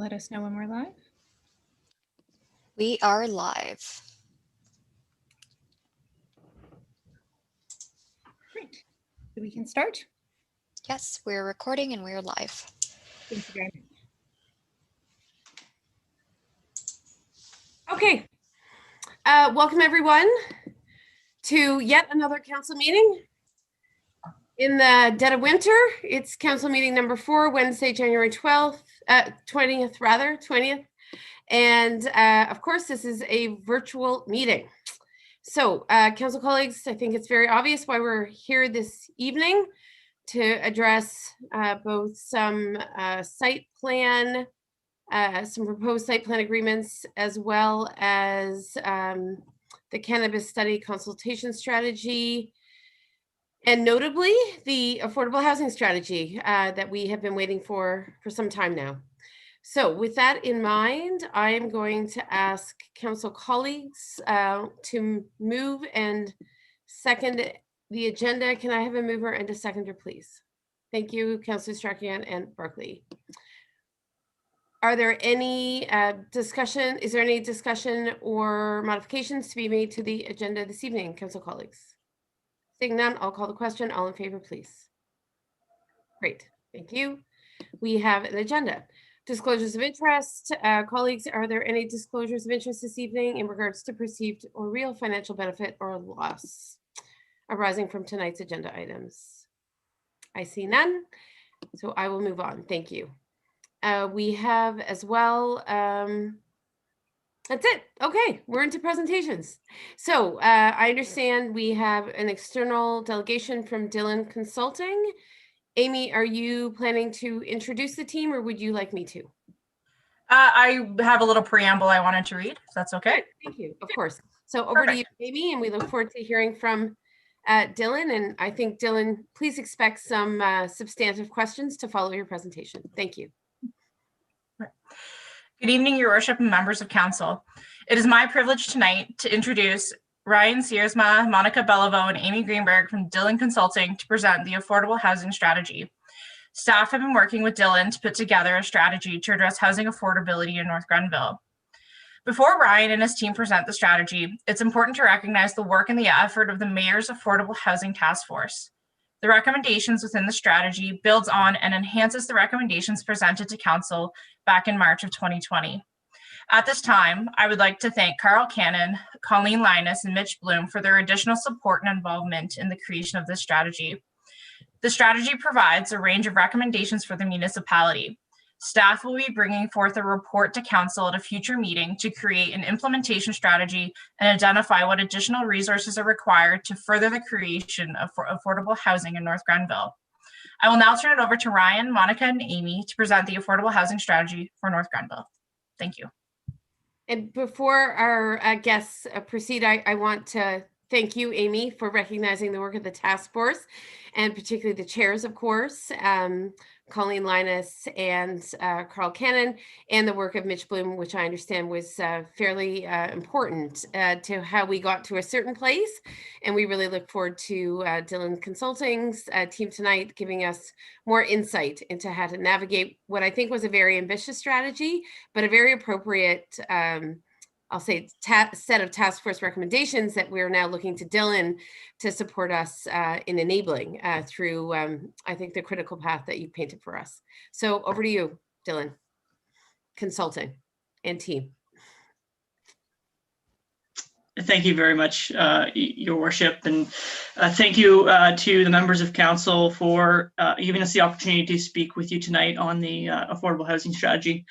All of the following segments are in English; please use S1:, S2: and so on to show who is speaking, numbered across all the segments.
S1: let us know when we're live?
S2: We are live.
S1: Great. So we can start?
S2: Yes, we're recording and we're live.
S1: Thank you very much. Okay. Welcome everyone to yet another council meeting. In the dead of winter, it's council meeting number 4, Wednesday, January 20th. And of course, this is a virtual meeting. So council colleagues, I think it's very obvious why we're here this evening to address both some site plan, some proposed site plan agreements, as well as the cannabis study consultation strategy, and notably the affordable housing strategy that we have been waiting for some time now. So with that in mind, I am going to ask council colleagues to move and second the agenda. Can I have a mover and a seconder, please? Thank you, Councillor Strachan and Barkley. Are there any discussion? Is there any discussion or modifications to be made to the agenda this evening, council colleagues? Seeing none, I'll call the question. All in favor, please. Great, thank you. We have an agenda. Disclosures of interest. Colleagues, are there any disclosures of interest this evening in regards to perceived or real financial benefit or loss arising from tonight's agenda items? I see none, so I will move on. Thank you. We have as well, that's it. Okay, we're into presentations. So I understand we have an external delegation from Dillon Consulting. Amy, are you planning to introduce the team, or would you like me to?
S3: I have a little preamble I wanted to read, if that's okay.
S1: Thank you, of course. So over to you, Amy, and we look forward to hearing from Dillon. And I think, Dillon, please expect some substantive questions to follow your presentation. Thank you.
S3: Good evening, Your Worship and members of council. It is my privilege tonight to introduce Ryan Siersma, Monica Beliveau, and Amy Greenberg from Dillon Consulting to present the affordable housing strategy. Staff have been working with Dillon to put together a strategy to address housing affordability in North Grenville. Before Ryan and his team present the strategy, it's important to recognize the work and the effort of the Mayor's Affordable Housing Task Force. The recommendations within the strategy builds on and enhances the recommendations presented to council back in March of 2020. At this time, I would like to thank Carl Cannon, Colleen Linus, and Mitch Bloom for their additional support and involvement in the creation of this strategy. The strategy provides a range of recommendations for the municipality. Staff will be bringing forth a report to council at a future meeting to create an implementation strategy and identify what additional resources are required to further the creation of affordable housing in North Grenville. I will now turn it over to Ryan, Monica, and Amy to present the affordable housing strategy for North Grenville. Thank you.
S1: And before our guests proceed, I want to thank you, Amy, for recognizing the work of the task force, and particularly the chairs, of course, Colleen Linus and Carl Cannon, and the work of Mitch Bloom, which I understand was fairly important to how we got to a certain place. And we really look forward to Dillon Consulting's team tonight giving us more insight into how to navigate what I think was a very ambitious strategy, but a very appropriate I'll say set of task force recommendations that we're now looking to Dillon to support us in enabling through, I think, the critical path that you've painted for us. So over to you, Dillon Consulting and team.
S4: Thank you very much, Your Worship, and thank you to the members of council for giving us the opportunity to speak with you tonight on the affordable housing strategy.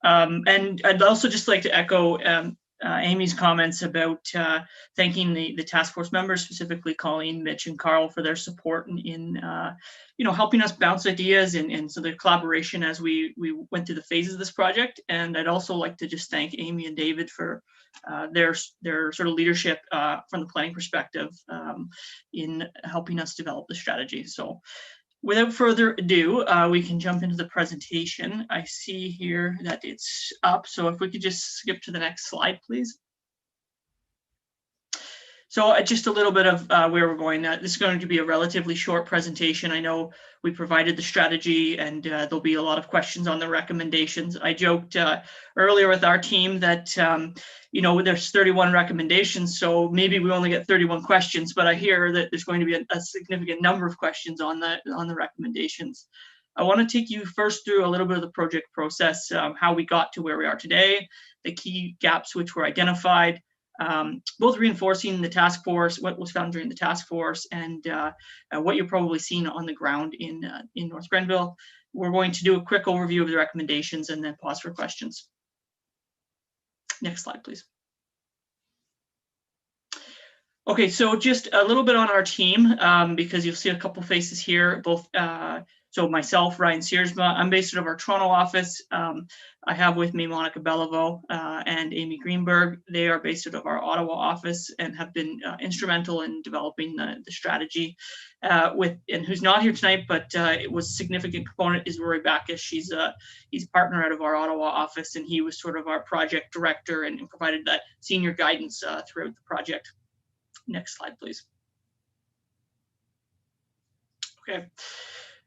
S4: And I'd also just like to echo Amy's comments about thanking the task force members, specifically Colleen, Mitch, and Carl, for their support in helping us bounce ideas and so the collaboration as we went through the phases of this project. And I'd also like to just thank Amy and David for their sort of leadership from the planning perspective in helping us develop the strategy. So without further ado, we can jump into the presentation. I see here that it's up, so if we could just skip to the next slide, please. So just a little bit of where we're going. This is going to be a relatively short presentation. I know we provided the strategy and there'll be a lot of questions on the recommendations. I joked earlier with our team that, there's 31 recommendations, so maybe we only get 31 questions, but I hear that there's going to be a significant number of questions on the recommendations. I want to take you first through a little bit of the project process, how we got to where we are today, the key gaps which were identified, both reinforcing the task force, what was found during the task force, and what you're probably seeing on the ground in North Grenville. We're going to do a quick overview of the recommendations and then pause for questions. Next slide, please. Okay, so just a little bit on our team, because you'll see a couple faces here, both so myself, Ryan Searsma, I'm based out of our Toronto office. I have with me Monica Beliveau and Amy Greenberg. They are based out of our Ottawa office and have been instrumental in developing the strategy. And who's not here tonight, but it was a significant component is Rory Bacchus. He's a partner out of our Ottawa office, and he was sort of our project director and provided that senior guidance throughout the project. Next slide, please. Okay.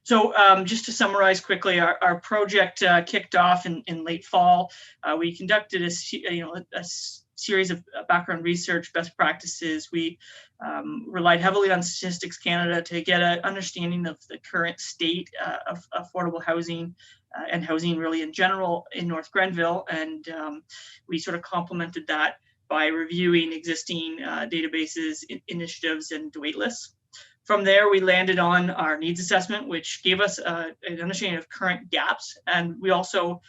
S4: So just to summarize quickly, our project kicked off in late fall. We conducted a series of background research, best practices. We relied heavily on Statistics Canada to get an understanding of the current state of affordable housing and housing really in general in North Grenville. And we sort of complemented that by reviewing existing databases, initiatives, and wait lists. From there, we landed on our needs assessment, which gave us an understanding of current gaps. And we also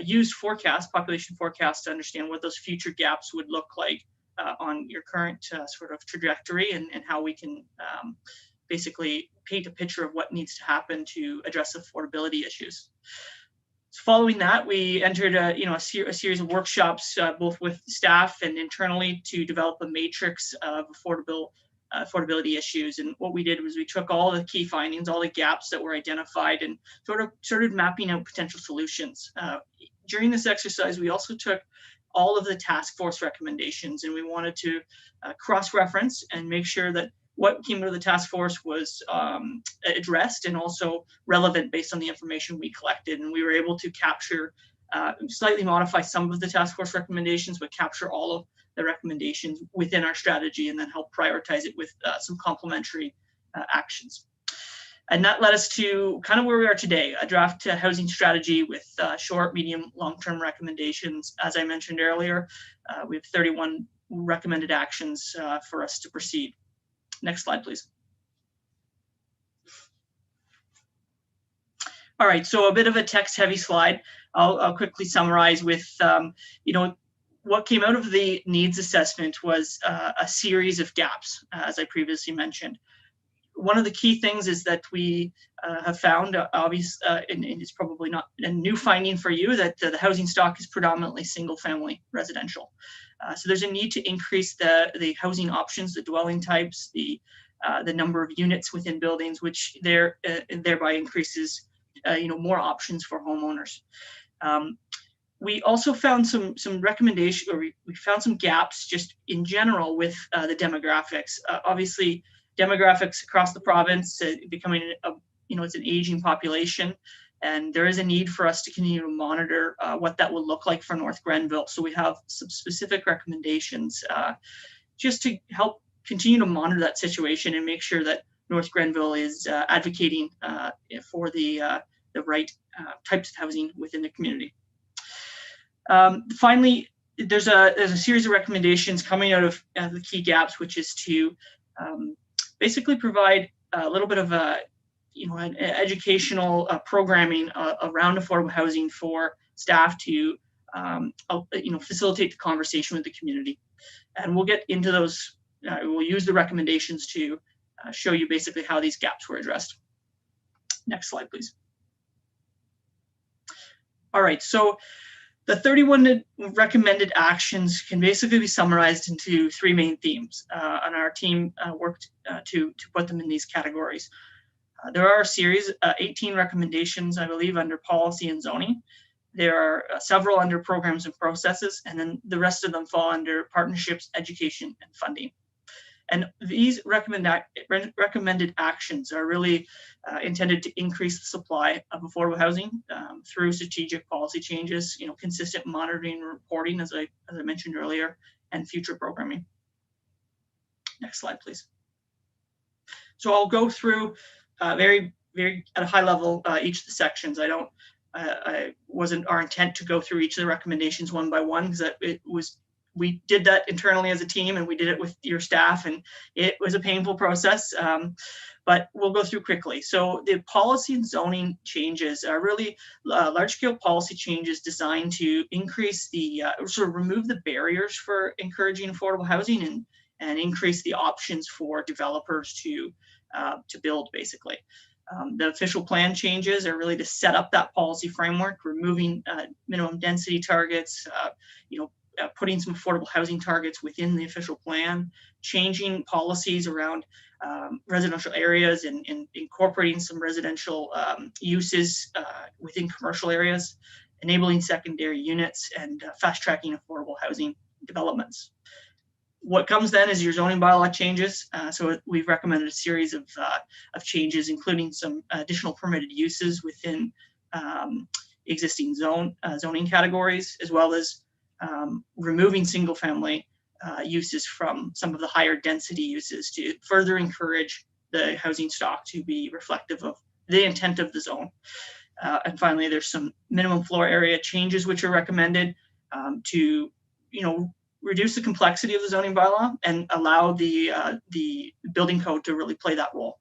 S4: used population forecasts to understand what those future gaps would look like on your current sort of trajectory and how we can basically paint a picture of what needs to happen to address affordability issues. Following that, we entered a series of workshops, both with staff and internally, to develop a matrix of affordability issues. And what we did was we took all the key findings, all the gaps that were identified, and sort of started mapping out potential solutions. During this exercise, we also took all of the task force recommendations, and we wanted to cross-reference and make sure that what came out of the task force was addressed and also relevant based on the information we collected. And we were able to capture, slightly modify some of the task force recommendations, but capture all of the recommendations within our strategy and then help prioritize it with some complementary actions. And that led us to kind of where we are today, a draft housing strategy with short, medium, long-term recommendations. As I mentioned earlier, we have 31 recommended actions for us to proceed. Next slide, please. All right, so a bit of a text-heavy slide. I'll quickly summarize with, what came out of the needs assessment was a series of gaps, as I previously mentioned. One of the key things is that we have found, obviously, and it's probably not a new finding for you, that the housing stock is predominantly single-family residential. So there's a need to increase the housing options, the dwelling types, the number of units within buildings, which thereby increases, more options for homeowners. We also found some recommendations, or we found some gaps just in general with the demographics. Obviously, demographics across the province becoming it's an aging population, and there is a need for us to continue to monitor what that will look like for North Grenville. So we have some specific recommendations just to help continue to monitor that situation and make sure that North Grenville is advocating for the right types of housing within the community. Finally, there's a series of recommendations coming out of the key gaps, which is to basically provide a little bit of an educational programming around affordable housing for staff to facilitate the conversation with the community. And we'll get into those. We'll use the recommendations to show you basically how these gaps were addressed. Next slide, please. All right, so the 31 recommended actions can basically be summarized into three main themes, and our team worked to put them in these categories. There are a series, 18 recommendations, I believe, under policy and zoning. There are several under programs and processes, and then the rest of them fall under partnerships, education, and funding. And these recommended actions are really intended to increase the supply of affordable housing through strategic policy changes, consistent monitoring and reporting, as I mentioned earlier, and future programming. Next slide, please. So I'll go through very at a high level each of the sections. I wasn't our intent to go through each of the recommendations one by one, because we did that internally as a team, and we did it with your staff, and it was a painful process, but we'll go through quickly. So the policy and zoning changes are really large-scale policy changes designed to increase the, sort of remove the barriers for encouraging affordable housing and increase the options for developers to build, basically. The official plan changes are really to set up that policy framework, removing minimum density targets, putting some affordable housing targets within the official plan, changing policies around residential areas and incorporating some residential uses within commercial areas, enabling secondary units, and fast tracking affordable housing developments. What comes then is your zoning bylaw changes. So we've recommended a series of changes, including some additional permitted uses within existing zoning categories, as well as removing single family uses from some of the higher density uses to further encourage the housing stock to be reflective of the intent of the zone. And finally, there's some minimum floor area changes which are recommended to reduce the complexity of the zoning bylaw and allow the building code to really play that role.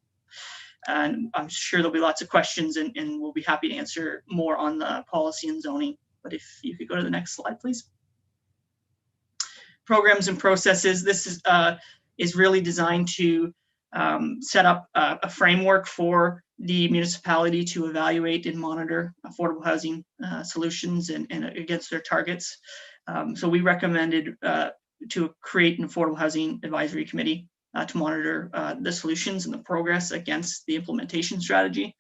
S4: And I'm sure there'll be lots of questions, and we'll be happy to answer more on the policy and zoning. But if you could go to the next slide, please. Programs and processes. This is really designed to set up a framework for the municipality to evaluate and monitor affordable housing solutions and against their targets. So we recommended to create an affordable housing advisory committee to monitor the solutions and the progress against the implementation strategy.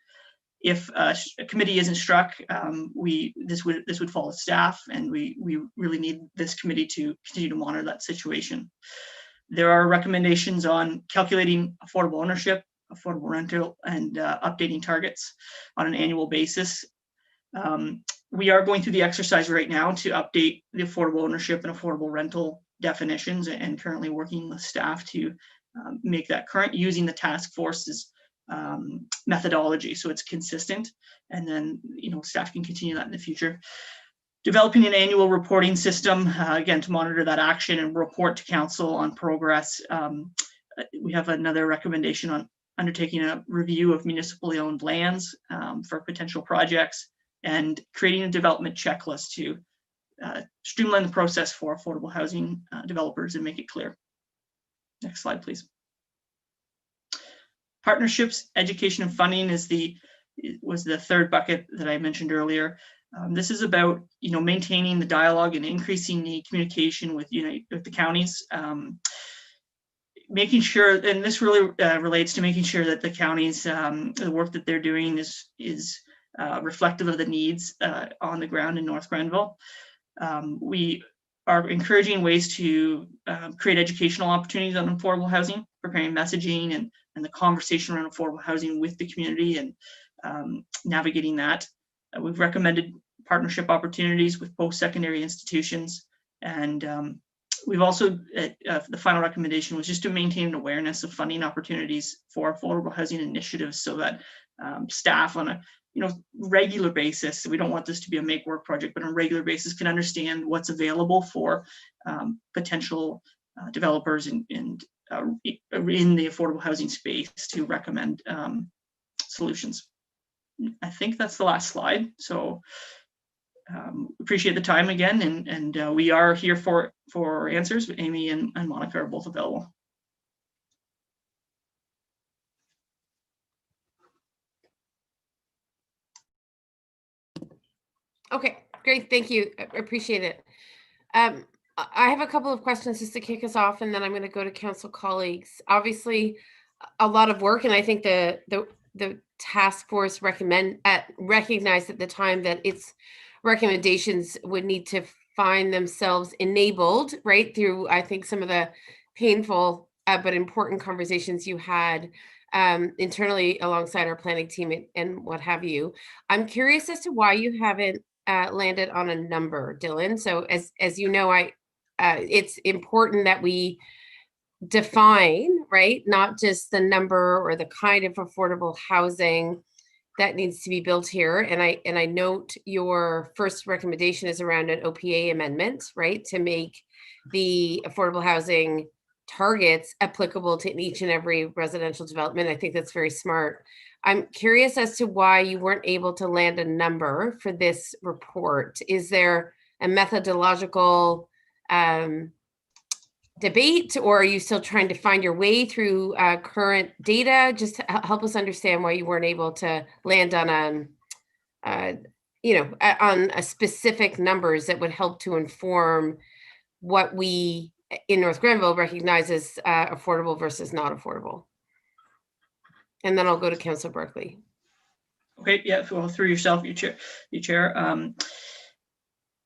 S4: If a committee isn't struck, this would fall to staff, and we really need this committee to continue to monitor that situation. There are recommendations on calculating affordable ownership, affordable rental, and updating targets on an annual basis. We are going through the exercise right now to update the affordable ownership and affordable rental definitions, and currently working with staff to make that current using the task force's methodology, so it's consistent, and then staff can continue that in the future. Developing an annual reporting system, again, to monitor that action and report to council on progress. We have another recommendation on undertaking a review of municipally owned lands for potential projects, and creating a development checklist to streamline the process for affordable housing developers and make it clear. Next slide, please. Partnerships, education, and funding was the third bucket that I mentioned earlier. This is about maintaining the dialogue and increasing the communication with with the counties, making sure, and this really relates to making sure that the counties, the work that they're doing is reflective of the needs on the ground in North Grenville. We are encouraging ways to create educational opportunities on affordable housing, preparing messaging and the conversation around affordable housing with the community, and navigating that. We've recommended partnership opportunities with post-secondary institutions, and we've also, the final recommendation was just to maintain an awareness of funding opportunities for affordable housing initiatives, so that staff on a regular basis, we don't want this to be a make work project, but on a regular basis can understand what's available for potential developers and in the affordable housing space to recommend solutions. I think that's the last slide. So appreciate the time again, and we are here for answers. Amy and Monica are both available.
S1: Okay, great. Thank you. I appreciate it. I have a couple of questions just to kick us off, and then I'm going to go to council colleagues. Obviously, a lot of work, and I think the task force recognized at the time that its recommendations would need to find themselves enabled, right, through, I think, some of the painful but important conversations you had internally alongside our planning team and what have you. I'm curious as to why you haven't landed on a number, Dylan. So as you know, it's important that we define, right? Not just the number or the kind of affordable housing that needs to be built here. And I note your first recommendation is around an OPA amendment, right? To make the affordable housing targets applicable to each and every residential development. I think that's very smart. I'm curious as to why you weren't able to land a number for this report. Is there a methodological debate, or are you still trying to find your way through current data? Just to help us understand why you weren't able to land on on a specific numbers that would help to inform what we in North Grenville recognize as affordable versus not affordable. And then I'll go to Councillor Berkeley.
S4: Okay, yeah, well, through yourself, you chair.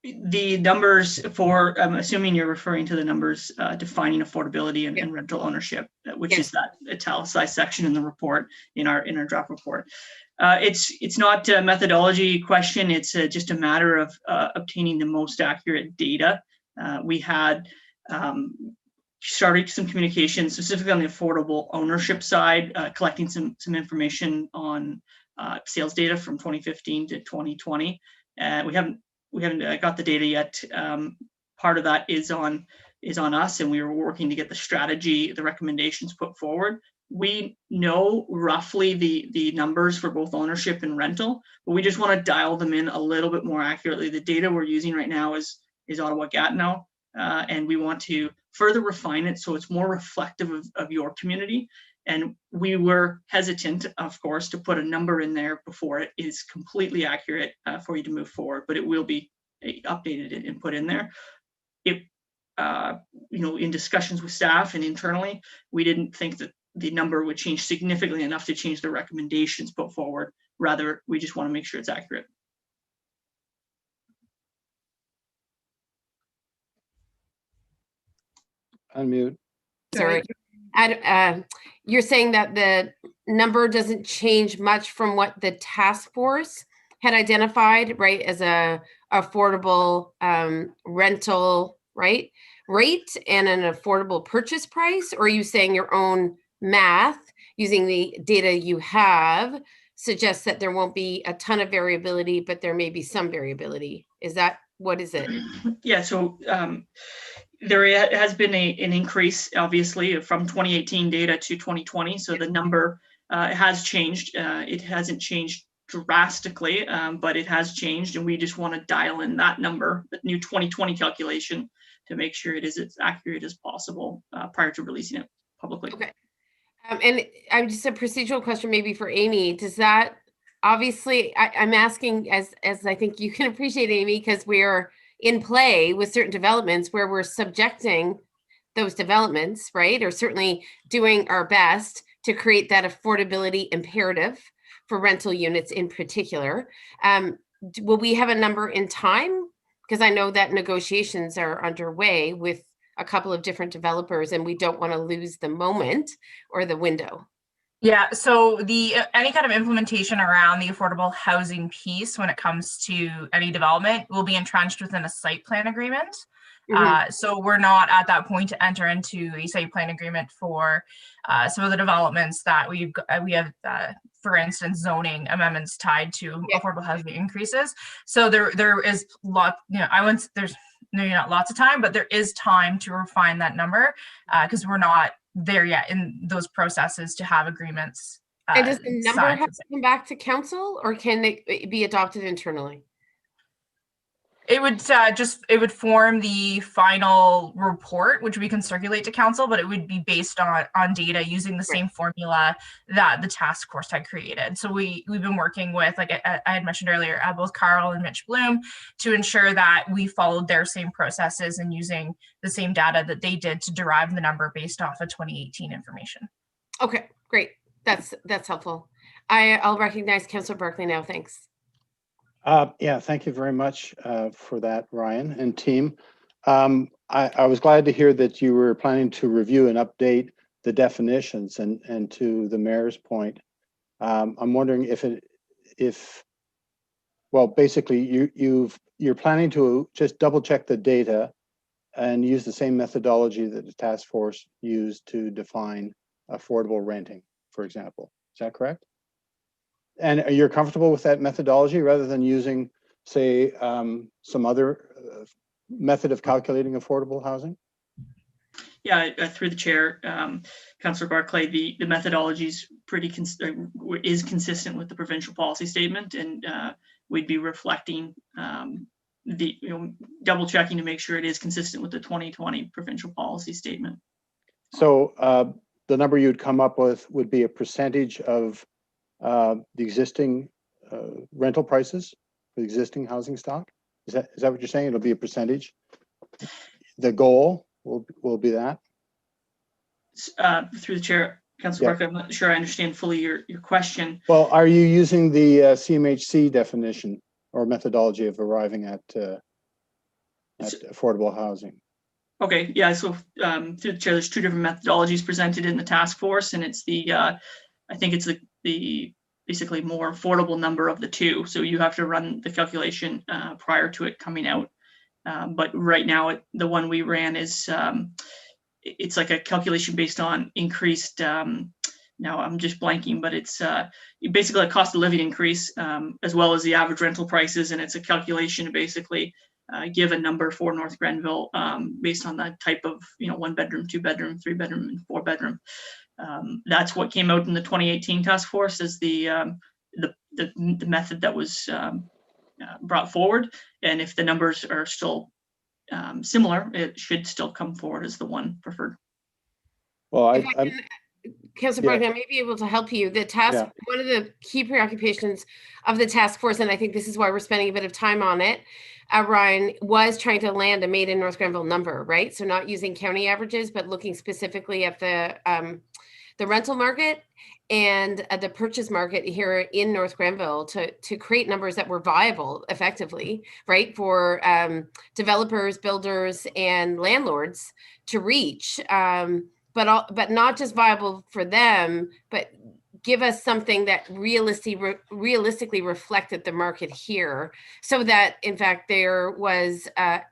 S4: The numbers for, I'm assuming you're referring to the numbers defining affordability and rental ownership, which is that italicized section in the report, in our draft report. It's not a methodology question. It's just a matter of obtaining the most accurate data. We had started some communication specifically on the affordable ownership side, collecting some information on sales data from 2015 to 2020. We haven't got the data yet. Part of that is on us, and we were working to get the strategy, the recommendations put forward. We know roughly the numbers for both ownership and rental, but we just want to dial them in a little bit more accurately. The data we're using right now is Ottawa-Gatineau, and we want to further refine it so it's more reflective of your community. And we were hesitant, of course, to put a number in there before it is completely accurate for you to move forward, but it will be updated and put in there. In discussions with staff and internally, we didn't think that the number would change significantly enough to change the recommendations put forward. Rather, we just want to make sure it's accurate.
S5: Unmute.
S1: Sorry. You're saying that the number doesn't change much from what the task force had identified, right, as a affordable rental, right, rate and an affordable purchase price? Or are you saying your own math using the data you have suggests that there won't be a ton of variability, but there may be some variability? Is that, what is it?
S4: Yeah, so there has been an increase, obviously, from 2018 data to 2020. So the number has changed. It hasn't changed drastically, but it has changed. And we just want to dial in that number, the new 2020 calculation, to make sure it is as accurate as possible prior to releasing it publicly.
S1: Okay. And I'm just a procedural question maybe for Amy. Does that, obviously, I'm asking as I think you can appreciate, Amy, because we're in play with certain developments where we're subjecting those developments, right? Or certainly doing our best to create that affordability imperative for rental units in particular. Will we have a number in time? Because I know that negotiations are underway with a couple of different developers and we don't want to lose the moment or the window.
S3: Yeah, so any kind of implementation around the affordable housing piece when it comes to any development will be entrenched within a site plan agreement. So we're not at that point to enter into a site plan agreement for some of the developments that we have, for instance, zoning amendments tied to affordable housing increases. So there is there's maybe not lots of time, but there is time to refine that number because we're not there yet in those processes to have agreements.
S1: And does the number have to come back to council, or can it be adopted internally?
S3: It would form the final report, which we can circulate to council, but it would be based on data using the same formula that the task force had created. So we've been working with, like I had mentioned earlier, both Carl and Mitch Bloom to ensure that we followed their same processes and using the same data that they did to derive the number based off of 2018 information.
S1: Okay, great. That's helpful. I'll recognize Councillor Berkeley now. Thanks.
S5: Yeah, thank you very much for that, Ryan and team. I was glad to hear that you were planning to review and update the definitions, and to the mayor's point, I'm wondering well, basically you're planning to just double check the data and use the same methodology that the task force used to define affordable renting, for example. Is that correct? And are you comfortable with that methodology rather than using, say, some other method of calculating affordable housing?
S4: Yeah, through the chair, Councillor Barclay, the methodology is is consistent with the provincial policy statement, and we'd be reflecting double checking to make sure it is consistent with the 2020 provincial policy statement.
S5: So the number you'd come up with would be a percentage of the existing rental prices for the existing housing stock. Is that what you're saying? It'll be a percentage. The goal will be that.
S4: Through the chair, Councillor Barclay, I'm not sure I understand fully your question.
S5: Well, are you using the CMHC definition or methodology of arriving at affordable housing?
S4: Okay, yeah, so through the chair, there's two different methodologies presented in the task force, and it's I think it's the basically more affordable number of the two. So you have to run the calculation prior to it coming out. But right now, the one we ran is, it's like a calculation based on increased, now I'm just blanking, but it's basically a cost of living increase, as well as the average rental prices. And it's a calculation to basically give a number for North Grenville based on that type of, 1 bedroom, 2 bedroom, 3 bedroom, and 4 bedroom. That's what came out in the 2018 task force as the method that was brought forward. And if the numbers are still similar, it should still come forward as the one preferred.
S5: Well,
S1: Councillor Barclay, I may be able to help you. One of the key preoccupations of the task force, and I think this is why we're spending a bit of time on it, Ryan, was trying to land a made in North Grenville number, right? So not using county averages, but looking specifically at the rental market and the purchase market here in North Grenville to create numbers that were viable effectively, right, for developers, builders, and landlords to reach, but not just viable for them, but give us something that realistically reflected the market here, so that in fact there was a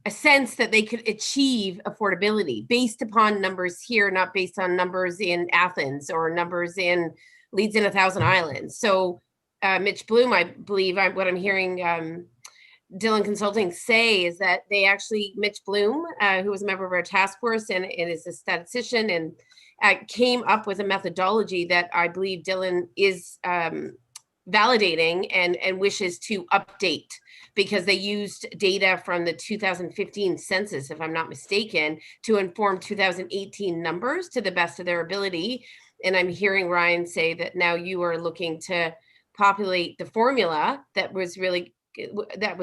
S1: sense that they could achieve affordability based upon numbers here, not based on numbers in Athens or numbers in Leeds and 1,000 Islands. So Mitch Bloom, I believe what I'm hearing Dillon Consulting say is that they actually, Mitch Bloom, who was a member of our task force and is a statistician, and came up with a methodology that I believe Dillon is validating and wishes to update, because they used data from the 2015 census, if I'm not mistaken, to inform 2018 numbers to the best of their ability. And I'm hearing Ryan say that now you are looking to populate the formula that was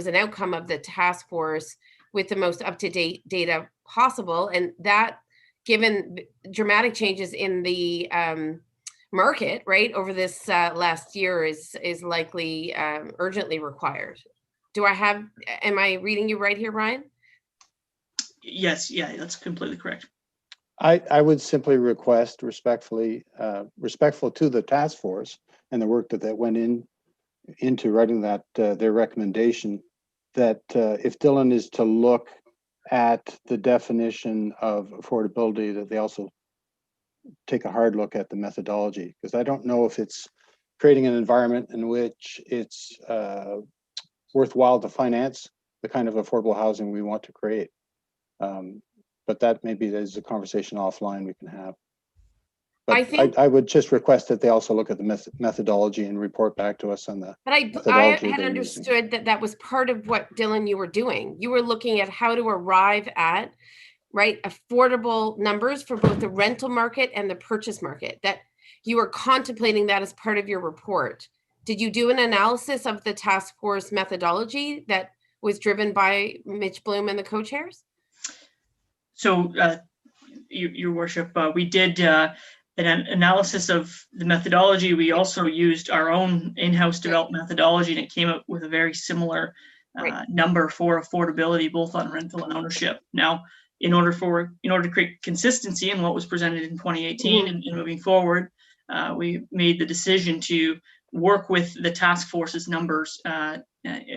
S1: an outcome of the task force with the most up-to-date data possible. And that, given dramatic changes in the market, right, over this last year is likely urgently required. Am I reading you right here, Ryan?
S4: Yes, yeah, that's completely correct.
S5: I would simply request respectful to the task force and the work that went into writing that their recommendation, that if Dillon is to look at the definition of affordability, that they also take a hard look at the methodology, because I don't know if it's creating an environment in which it's worthwhile to finance the kind of affordable housing we want to create. But that maybe is a conversation offline we can have. But I would just request that they also look at the methodology and report back to us on the
S1: But I had understood that was part of what, Dillon, you were doing. You were looking at how to arrive at, right, affordable numbers for both the rental market and the purchase market, that you were contemplating that as part of your report. Did you do an analysis of the task force methodology that was driven by Mitch Bloom and the co-chairs?
S4: So, Your Worship, we did an analysis of the methodology. We also used our own in-house developed methodology, and it came up with a very similar
S1: Right.
S4: number for affordability, both on rental and ownership. Now, in order to create consistency in what was presented in 2018 and moving forward, we made the decision to work with the task force's numbers,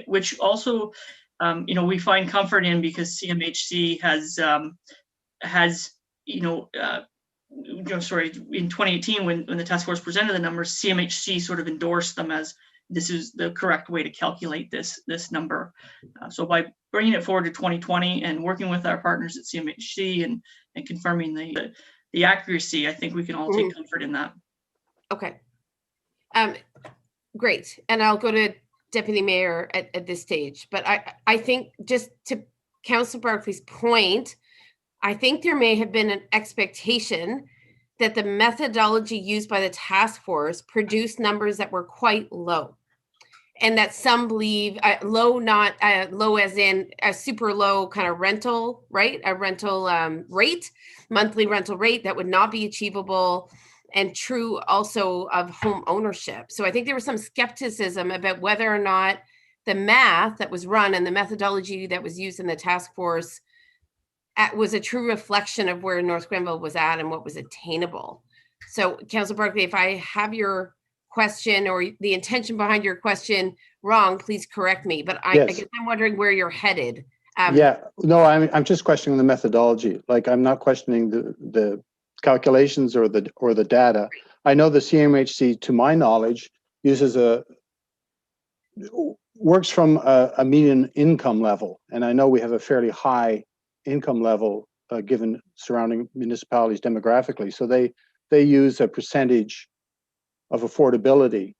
S4: which also, we find comfort in, because CMHC has in 2018, when the task force presented the numbers, CMHC sort of endorsed them as this is the correct way to calculate this number. So by bringing it forward to 2020 and working with our partners at CMHC and confirming the accuracy, I think we can all take comfort in that.
S1: Okay. Great. And I'll go to Deputy Mayor at this stage. But I think, just to Councillor Barclay's point, I think there may have been an expectation that the methodology used by the task force produced numbers that were quite low. And that some believe low, not low as in a super low kind of rental, right? A rental rate, monthly rental rate that would not be achievable, and true also of home ownership. So I think there was some skepticism about whether or not the math that was run and the methodology that was used in the task force was a true reflection of where North Grenville was at and what was attainable. So, Councillor Barclay, if I have your question or the intention behind your question wrong, please correct me. But I guess I'm wondering where you're headed.
S5: I'm just questioning the methodology. Like, I'm not questioning the calculations or the data. I know the CMHC, to my knowledge, works from a median income level, and I know we have a fairly high income level given surrounding municipalities demographically. So they use a percentage of affordability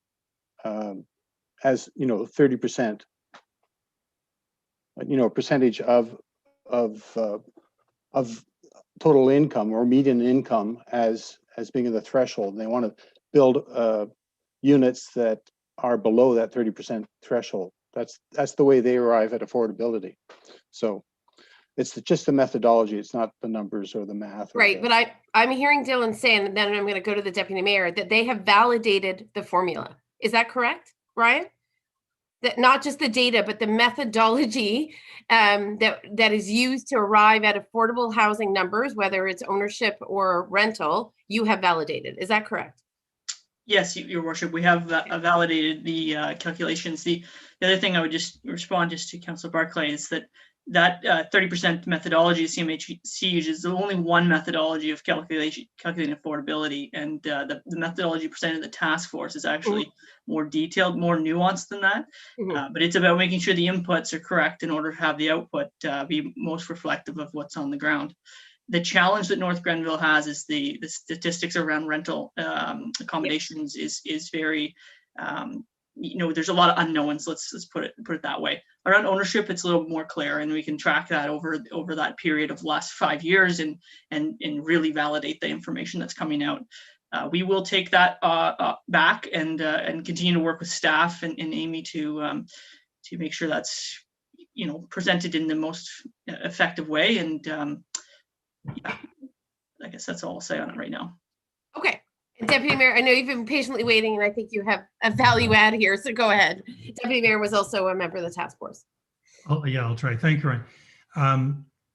S5: as 30%. A percentage of total income or median income as being the threshold. And they want to build units that are below that 30% threshold. That's the way they arrive at affordability. So it's just the methodology. It's not the numbers or the math.
S1: Right, but I'm hearing Dylan saying, and then I'm going to go to the Deputy Mayor, that they have validated the formula. Is that correct, Ryan? That not just the data, but the methodology that is used to arrive at affordable housing numbers, whether it's ownership or rental, you have validated. Is that correct?
S4: Yes, Your Worship, we have validated the calculations. The other thing I would just respond to Councillor Barclay is that 30% methodology CMHC uses the only one methodology of calculating affordability, and the methodology presented in the task force is actually more detailed, more nuanced than that. But it's about making sure the inputs are correct in order to have the output be most reflective of what's on the ground. The challenge that North Grenville has is the statistics around rental accommodations is very there's a lot of unknowns. Let's put it that way. Around ownership, it's a little more clear, and we can track that over that period of the last 5 years and really validate the information that's coming out. We will take that back and continue to work with staff and Amy to make sure that's presented in the most effective way. And I guess that's all I'll say on it right now.
S1: Okay. Deputy Mayor, I know you've been patiently waiting, and I think you have a value add here, so go ahead. Deputy Mayor was also a member of the task force.
S6: Oh, yeah, I'll try. Thank you, Ryan.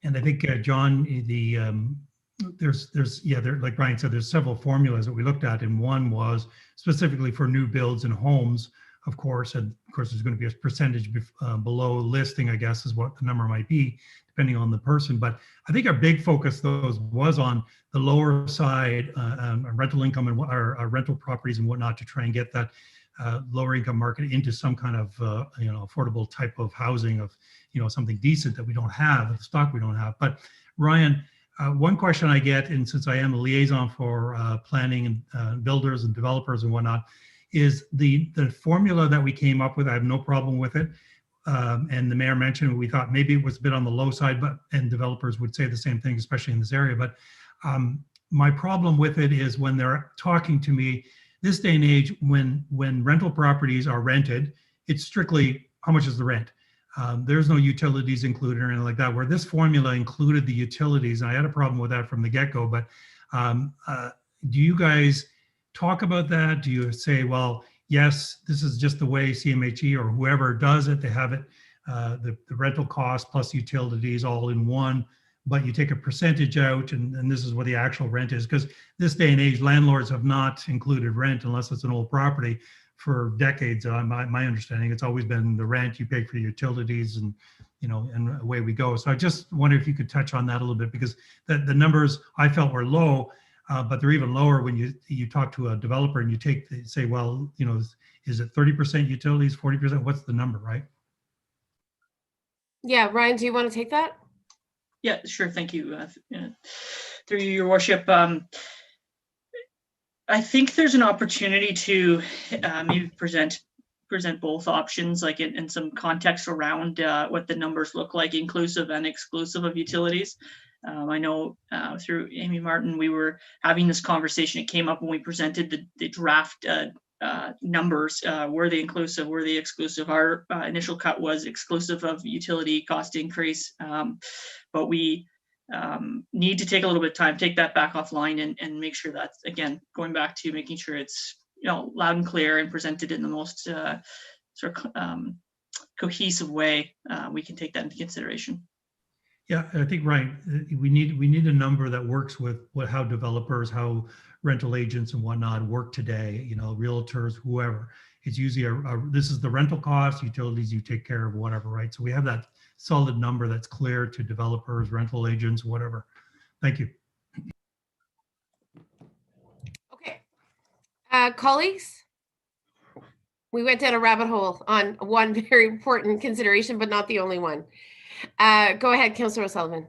S6: And I think, John, like Brian said, there's several formulas that we looked at, and one was specifically for new builds and homes, of course, and of course there's going to be a percentage below listing, I guess, is what the number might be, depending on the person. But I think our big focus, though, was on the lower side, rental income and our rental properties and whatnot, to try and get that lower income market into some kind of affordable type of housing of something decent that we don't have, the stock we don't have. But Ryan, one question I get, and since I am a liaison for planning and builders and developers and whatnot, is the formula that we came up with. I have no problem with it. And the mayor mentioned we thought maybe it was a bit on the low side, and developers would say the same thing, especially in this area. But my problem with it is when they're talking to me this day and age, when rental properties are rented, it's strictly how much is the rent. There's no utilities included or anything like that, where this formula included the utilities. And I had a problem with that from the get-go. But do you guys talk about that? Do you say, well, yes, this is just the way CMHE or whoever does it, they have it the rental cost plus utilities all in one, but you take a percentage out, and this is what the actual rent is. Because this day and age, landlords have not included rent unless it's an old property for decades. My understanding, it's always been the rent you pay for your utilities, and and away we go. So I just wonder if you could touch on that a little bit, because the numbers I felt were low, but they're even lower when you talk to a developer and you say, well, is it 30% utilities, 40%? What's the number, right?
S1: Yeah, Ryan, do you want to take that?
S4: Yeah, sure. Thank you. Through you, Your Worship. I think there's an opportunity to maybe present both options, like in some context around what the numbers look like, inclusive and exclusive of utilities. I know through Amy Martin, we were having this conversation. It came up when we presented the draft numbers. Were they inclusive? Were they exclusive? Our initial cut was exclusive of utility cost increase, but we need to take a little bit of time, take that back offline, and make sure that's, again, going back to making sure it's loud and clear and presented in the most cohesive way. We can take that into consideration.
S6: Yeah, I think, Ryan, we need a number that works with how developers, how rental agents and whatnot work today, realtors, whoever. It's usually this is the rental cost, utilities you take care of, whatever, right? So we have that solid number that's clear to developers, rental agents, whatever. Thank you.
S1: Okay. Colleagues, we went down a rabbit hole on one very important consideration, but not the only one. Go ahead, Councillor O'Sullivan.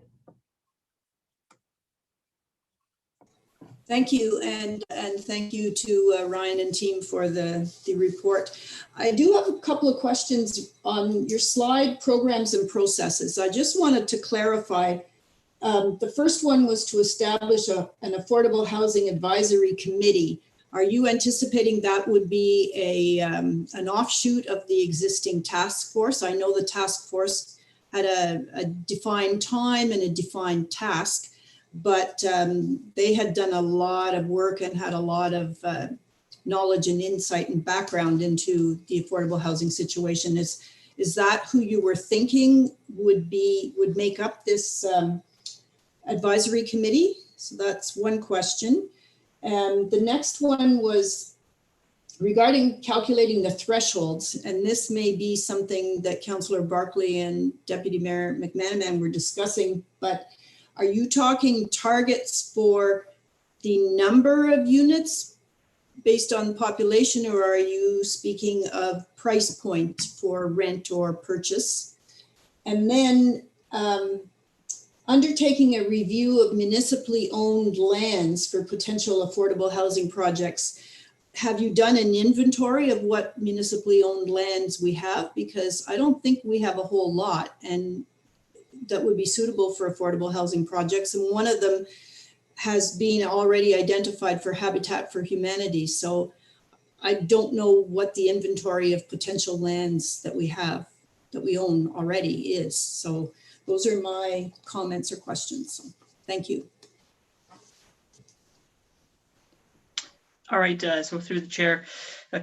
S7: Thank you, and thank you to Ryan and team for the report. I do have a couple of questions on your slide, programs and processes. I just wanted to clarify. The first one was to establish an affordable housing advisory committee. Are you anticipating that would be an offshoot of the existing task force? I know the task force had a defined time and a defined task, but they had done a lot of work and had a lot of knowledge and insight and background into the affordable housing situation. Is that who you were thinking would make up this advisory committee? So that's one question. And the next one was regarding calculating the thresholds, and this may be something that Councillor Barkley and Deputy Mayor McManaman were discussing, but are you talking targets for the number of units based on population, or are you speaking of price point for rent or purchase? And then undertaking a review of municipally owned lands for potential affordable housing projects. Have you done an inventory of what municipally owned lands we have? Because I don't think we have a whole lot, and that would be suitable for affordable housing projects. And one of them has been already identified for Habitat for Humanity. So I don't know what the inventory of potential lands that we have, that we own already is. So those are my comments or questions. So thank you.
S4: All right, so through the chair,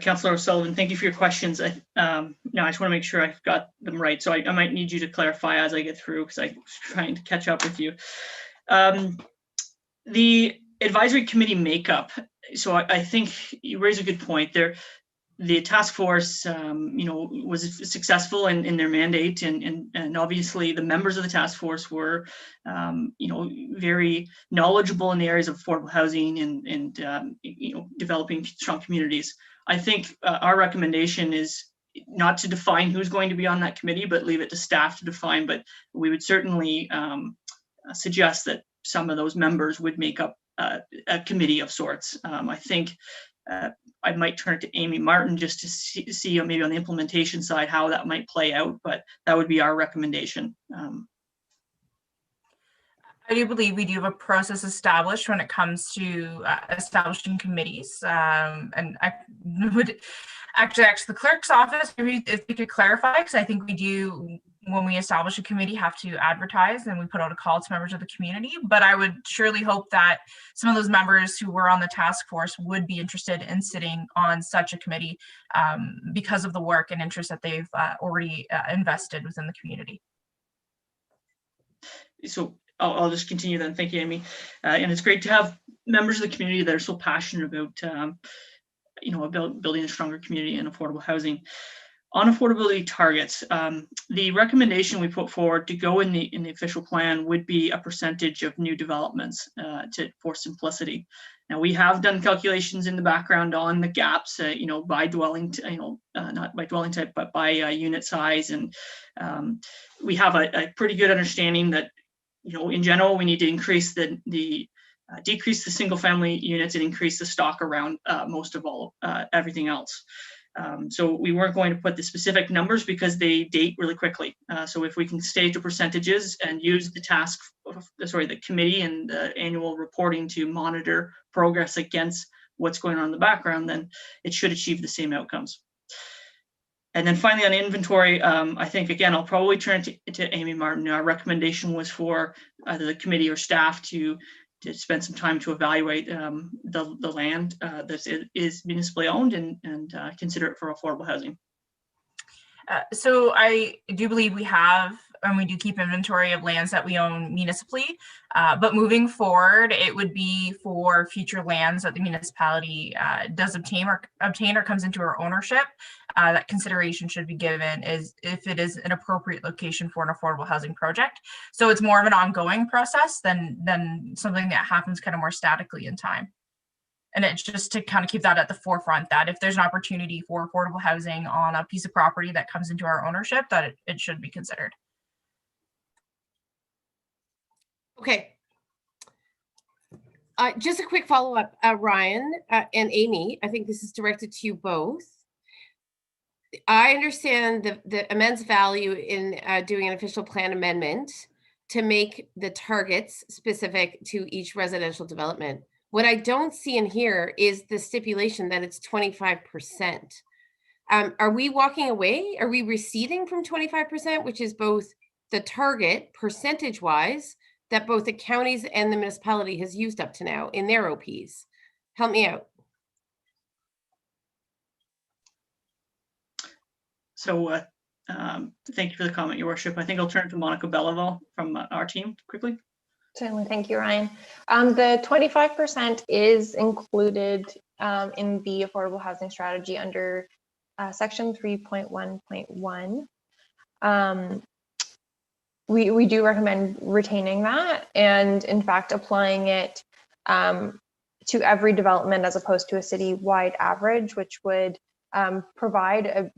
S4: Councillor O'Sullivan, thank you for your questions. Now I just want to make sure I've got them right. So I might need you to clarify as I get through, because I'm trying to catch up with you. The advisory committee makeup. So I think you raise a good point there. The task force, was successful in their mandate, and obviously the members of the task force were, very knowledgeable in the areas of affordable housing and developing strong communities. I think our recommendation is not to define who's going to be on that committee, but leave it to staff to define. But we would certainly suggest that some of those members would make up a committee of sorts. I think I might turn it to Amy Martin just to see maybe on the implementation side how that might play out, but that would be our recommendation.
S3: I do believe we do have a process established when it comes to establishing committees. And I would actually ask the clerk's office, maybe if we could clarify, because I think we do when we establish a committee, have to advertise and we put out a call to members of the community. But I would surely hope that some of those members who were on the task force would be interested in sitting on such a committee because of the work and interest that they've already invested within the community.
S4: So I'll just continue then. Thank you, Amy. And it's great to have members of the community that are so passionate about, about building a stronger community and affordable housing. On affordability targets, the recommendation we put forward to go in the official plan would be a percentage of new developments for simplicity. Now, we have done calculations in the background on the gaps, by dwelling, not by dwelling type, but by unit size, and we have a pretty good understanding that, in general, we need to increase decrease the single family units and increase the stock around most of everything else. So we weren't going to put the specific numbers because they date really quickly. So if we can stay to percentages and use the committee and the annual reporting to monitor progress against what's going on in the background, then it should achieve the same outcomes. And then finally on inventory, I think, again, I'll probably turn to Amy Martin. Our recommendation was for either the committee or staff to spend some time to evaluate the land that is municipally owned and consider it for affordable housing.
S3: So I do believe we have, and we do keep inventory of lands that we own municipally, but moving forward, it would be for future lands that the municipality does obtain or comes into our ownership. That consideration should be given is if it is an appropriate location for an affordable housing project. So it's more of an ongoing process than something that happens kind of more statically in time. And it's just to kind of keep that at the forefront, that if there's an opportunity for affordable housing on a piece of property that comes into our ownership, that it should be considered.
S1: Okay. Just a quick follow-up, Ryan and Amy, I think this is directed to you both. I understand the immense value in doing an official plan amendment to make the targets specific to each residential development. What I don't see in here is the stipulation that it's 25%. Are we walking away? Are we receding from 25%, which is both the target percentage-wise that both the counties and the municipality has used up to now in their OPs? Help me out.
S4: So thank you for the comment, Your Worship. I think I'll turn to Monica Beliveau from our team quickly.
S8: Certainly, thank you, Ryan. The 25% is included in the affordable housing strategy under section 3.1.1. We do recommend retaining that and in fact applying it to every development as opposed to a city-wide average, which would provide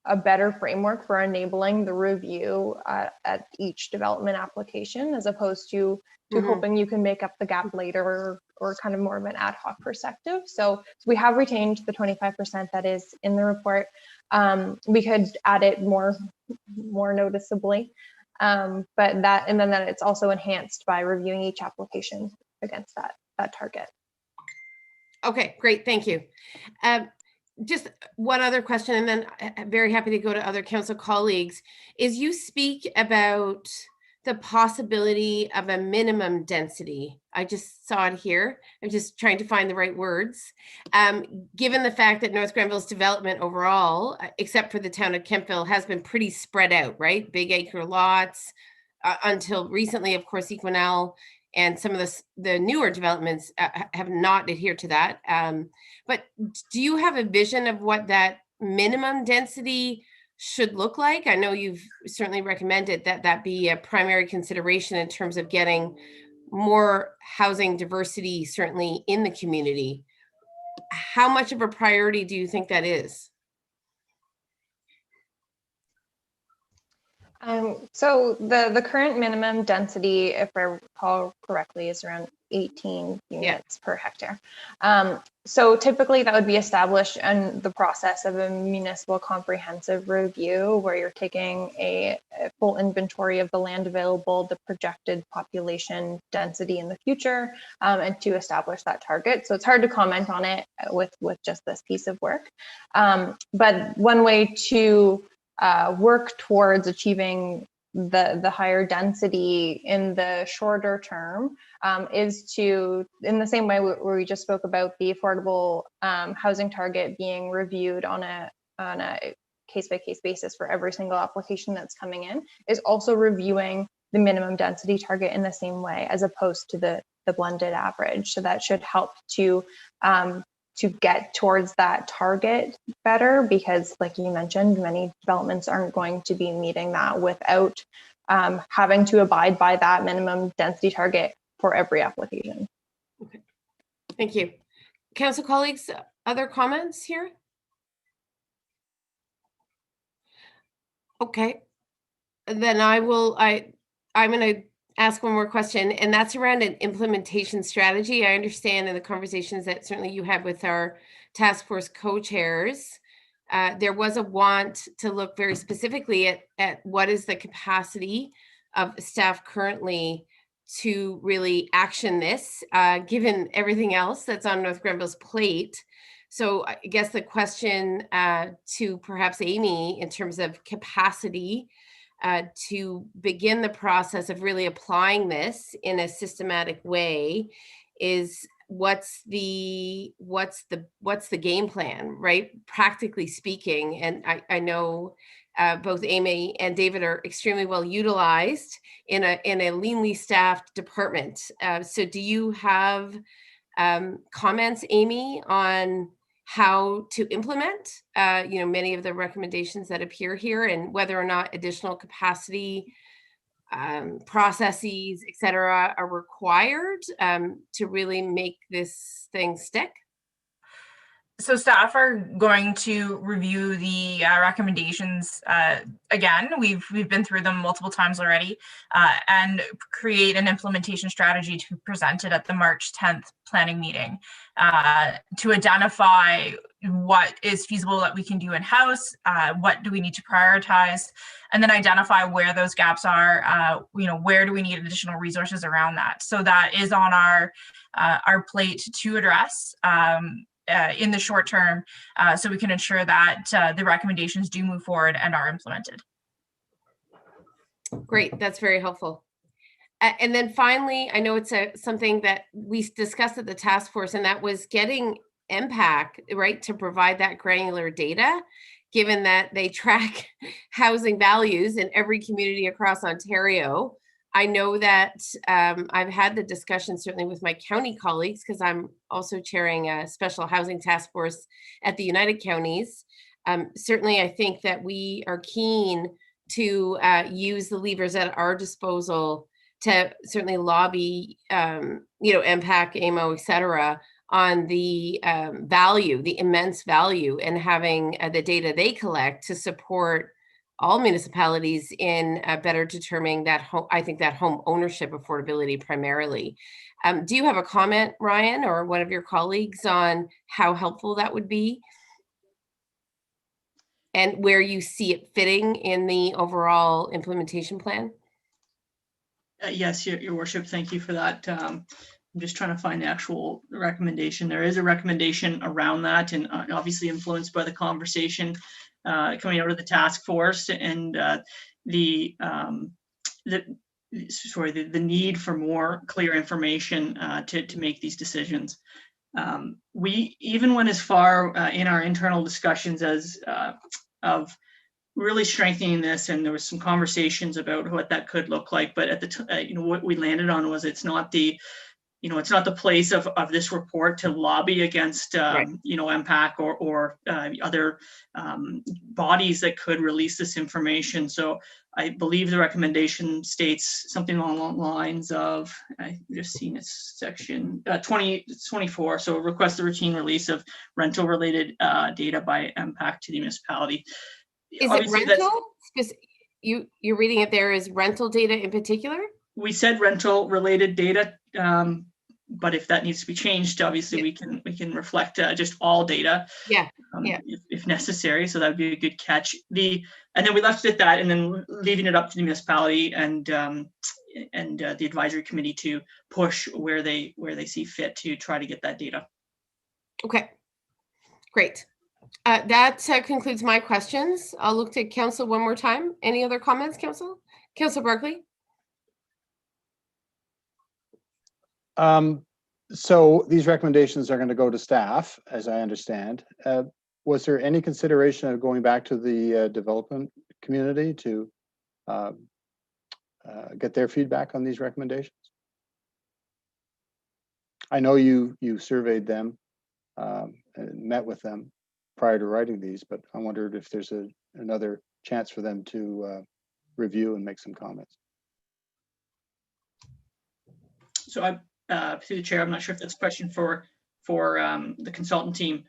S8: a better framework for enabling the review at each development application, as opposed to hoping you can make up the gap later or kind of more of an ad hoc perspective. So we have retained the 25% that is in the report. We could add it more noticeably, but then it's also enhanced by reviewing each application against that target.
S1: Okay, great, thank you. Just one other question, and then I'm very happy to go to other council colleagues, is you speak about the possibility of a minimum density. I just saw it here. I'm just trying to find the right words. Given the fact that North Grenville's development overall, except for the town of Kemptville, has been pretty spread out, right? Big acre lots, until recently, of course, Equinel and some of the newer developments have not adhered to that. But do you have a vision of what that minimum density should look like? I know you've certainly recommended that be a primary consideration in terms of getting more housing diversity, certainly in the community. How much of a priority do you think that is?
S8: So the current minimum density, if I recall correctly, is around 18 units per hectare. So typically that would be established in the process of a municipal comprehensive review, where you're taking a full inventory of the land available, the projected population density in the future, and to establish that target. So it's hard to comment on it with just this piece of work. But one way to work towards achieving the higher density in the shorter term is to, in the same way where we just spoke about the affordable housing target being reviewed on a case-by-case basis for every single application that's coming in, is also reviewing the minimum density target in the same way, as opposed to the blended average. So that should help to get towards that target better, because like you mentioned, many developments aren't going to be meeting that without having to abide by that minimum density target for every application.
S1: Okay. Thank you. Council colleagues, other comments here? Okay. Then I'm going to ask one more question, and that's around an implementation strategy. I understand in the conversations that certainly you had with our task force co-chairs, there was a want to look very specifically at what is the capacity of staff currently to really action this, given everything else that's on North Grenville's plate. So I guess the question to perhaps Amy in terms of capacity to begin the process of really applying this in a systematic way is what's the game plan, right? Practically speaking. And I know both Amy and David are extremely well utilized in a leanly staffed department. So do you have comments, Amy, on how to implement, many of the recommendations that appear here, and whether or not additional capacity, processes, et cetera, are required to really make this thing stick?
S3: So staff are going to review the recommendations again. We've been through them multiple times already, and create an implementation strategy to present it at the March 10th planning meeting to identify what is feasible that we can do in-house, what do we need to prioritize, and then identify where those gaps are, where do we need additional resources around that. So that is on our plate to address in the short term, so we can ensure that the recommendations do move forward and are implemented.
S1: Great, that's very helpful. And then finally, I know it's something that we discussed at the task force, and that was getting MPAC, right, to provide that granular data, given that they track housing values in every community across Ontario. I know that I've had the discussion certainly with my county colleagues, because I'm also chairing a special housing task force at the United Counties. Certainly, I think that we are keen to use the levers at our disposal to certainly lobby, MPAC, AMO, et cetera, on the value, the immense value, and having the data they collect to support all municipalities in better determining that home ownership affordability primarily. Do you have a comment, Ryan, or one of your colleagues, on how helpful that would be and where you see it fitting in the overall implementation plan?
S4: Yes, Your Worship, thank you for that. I'm just trying to find the actual recommendation. There is a recommendation around that, and obviously influenced by the conversation coming out of the task force, and the need for more clear information to make these decisions. We even went as far in our internal discussions as of really strengthening this, and there was some conversations about what that could look like. But at the what we landed on was it's not the place of this report to lobby against
S1: Right.
S4: MPAC or other bodies that could release this information. So I believe the recommendation states something along the lines of, I've just seen it's section 2024. So request the routine release of rental related data by MPAC to the municipality.
S1: Is
S4: Obviously,
S1: it rental? Because you're reading it there as rental data in particular?
S4: We said rental related data, but if that needs to be changed, obviously we can reflect just all data, if necessary. So that would be a good catch. And then we left it at that, and then leaving it up to the municipality and the advisory committee to push where they see fit to try to get that data.
S1: Okay, great. That concludes my questions. I'll look to council one more time. Any other comments, council? Councillor Barkley?
S5: So these recommendations are going to go to staff, as I understand. Was there any consideration of going back to the development community to get their feedback on these recommendations? I know you surveyed them and met with them prior to writing these, but I wondered if there's another chance for them to review and make some comments.
S4: So through the chair, I'm not sure if that's a question for the consultant team.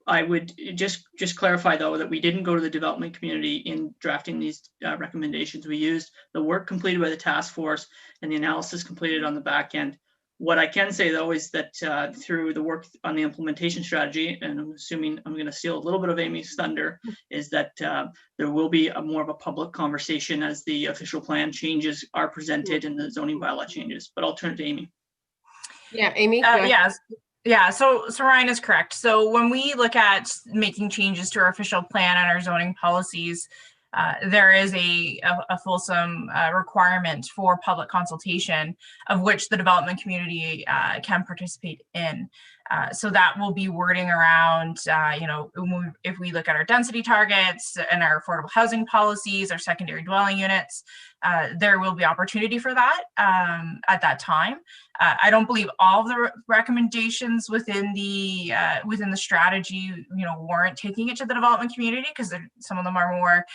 S4: I would just clarify though that we didn't go to the development community in drafting these recommendations. We used the work completed by the task force and the analysis completed on the back end. What I can say though is that through the work on the implementation strategy, and I'm assuming I'm going to steal a little bit of Amy's thunder, is that there will be more of a public conversation as the official plan changes are presented and the zoning bylaw changes. But I'll turn it to Amy.
S1: Yeah, Amy? go ahead.
S3: Yes. Yeah, so Ryan is correct. So when we look at making changes to our official plan and our zoning policies, there is a fulsome requirement for public consultation, of which the development community can participate in. So that will be wording around, if we look at our density targets and our affordable housing policies, our secondary dwelling units, there will be opportunity for that at that time. I don't believe all of the recommendations within the strategy, warrant taking it to the development community, because some of them are more,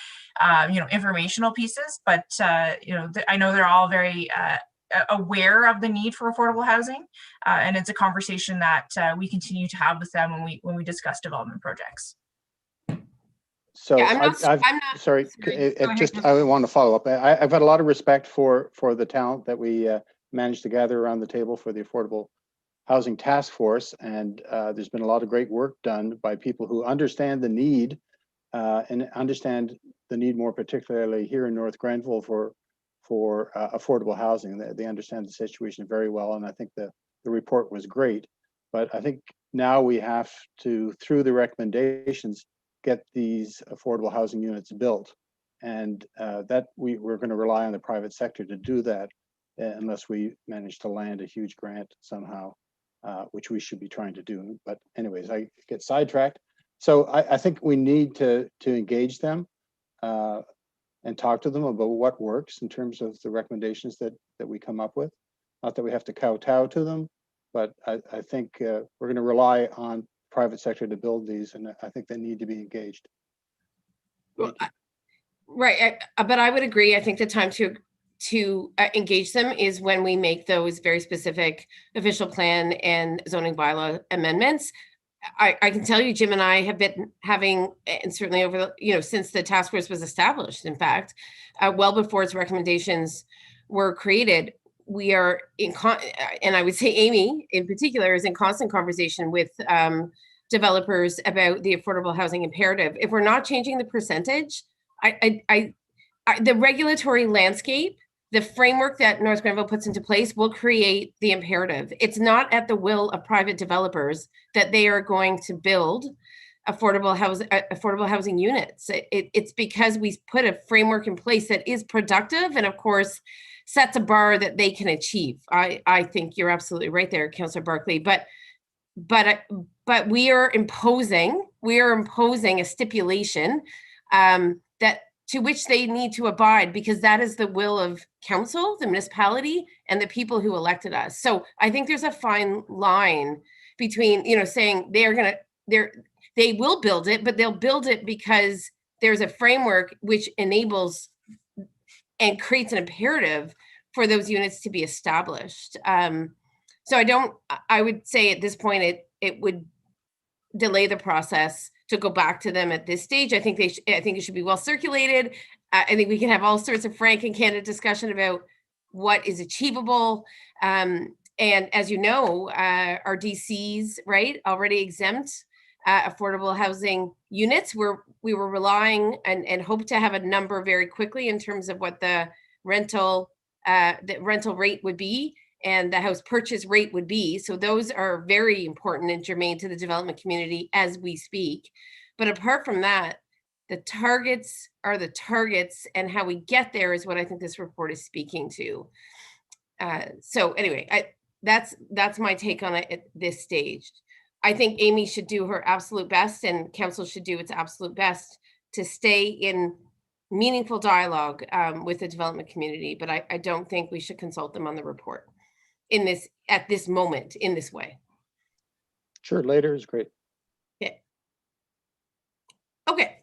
S3: informational pieces. But I know they're all very aware of the need for affordable housing, and it's a conversation that we continue to have with them when we discuss development projects.
S5: So
S1: Yeah, I'm not-
S5: sorry,
S1: sorry. Go ahead.
S5: I want to follow up. I've got a lot of respect for the talent that we managed to gather around the table for the Affordable Housing Task Force, and there's been a lot of great work done by people who understand the need and understand the need more particularly here in North Grenville for affordable housing. They understand the situation very well, and I think the report was great. But I think now we have to, through the recommendations, get these affordable housing units built, and that we're going to rely on the private sector to do that, unless we manage to land a huge grant somehow, which we should be trying to do. But anyways, I get sidetracked. So I think we need to engage them and talk to them about what works in terms of the recommendations that we come up with. Not that we have to kowtow to them, but I think we're going to rely on private sector to build these, and I think they need to be engaged.
S1: Well, right, but I would agree. I think the time to engage them is when we make those very specific official plan and zoning bylaw amendments. I can tell you, Jim and I have been having, and certainly over the, since the task force was established, in fact, well before its recommendations were created, we are and I would say Amy in particular is in constant conversation with developers about the affordable housing imperative. If we're not changing the percentage, the regulatory landscape, the framework that North Grenville puts into place will create the imperative. It's not at the will of private developers that they are going to build affordable housing units. It's because we put a framework in place that is productive and of course sets a bar that they can achieve. I think you're absolutely right there, Councillor Barkley. But we are imposing a stipulation that to which they need to abide, because that is the will of council, the municipality, and the people who elected us. So I think there's a fine line between, saying they will build it, but they'll build it because there's a framework which enables and creates an imperative for those units to be established. So I would say at this point, it would delay the process to go back to them at this stage. I think it should be well circulated. I think we can have all sorts of frank and candid discussion about what is achievable. And as you know, our DCs, right, already exempt affordable housing units. We were relying and hope to have a number very quickly in terms of what the rental rate would be and the house purchase rate would be. So those are very important and germane to the development community as we speak. But apart from that, The targets are the targets, and how we get there is what I think this report is speaking to. So anyway, that's my take on it at this stage. I think Amy should do her absolute best, and council should do its absolute best to stay in meaningful dialogue with the development community, but I don't think we should consult them on the report at this moment in this way.
S5: Sure, later is great.
S1: Okay,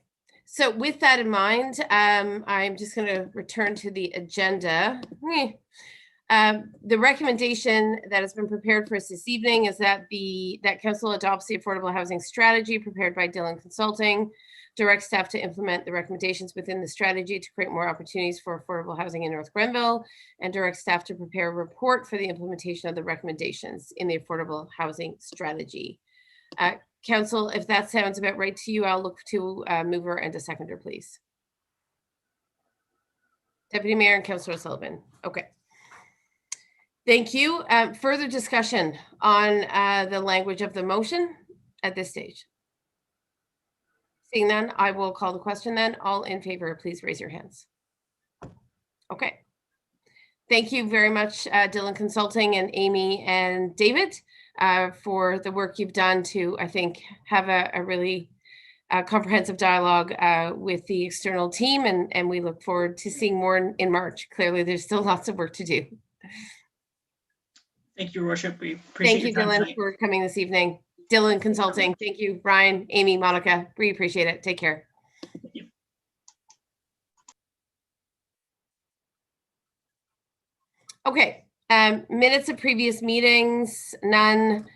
S1: so with that in mind, I'm just going to return to the agenda. The recommendation that has been prepared for us this evening is that council adopts the affordable housing strategy prepared by Dillon Consulting, direct staff to implement the recommendations within the strategy to create more opportunities for affordable housing in North Grenville, and direct staff to prepare a report for the implementation of the recommendations in the affordable housing strategy. Council, if that sounds about right to you, I'll look to a mover and a seconder, please. Deputy Mayor and Councillor Sullivan. Okay. Thank you. Further discussion on the language of the motion at this stage? Seeing none, I will call the question then. All in favor, please raise your hands. Okay. Thank you very much, Dillon Consulting and Amy and David, for the work you've done to, I think, have a really comprehensive dialogue with the external team, and we look forward to seeing more in March. Clearly, there's still lots of work to do.
S4: Thank you, Your Worship. We appreciate
S1: Thank you,
S4: your time
S1: Dillon,
S4: tonight.
S1: for coming this evening. Dillon Consulting. Thank you, Brian, Amy, Monica. We appreciate it. Take care.
S4: Thank you.
S1: Okay, minutes of previous meetings, none.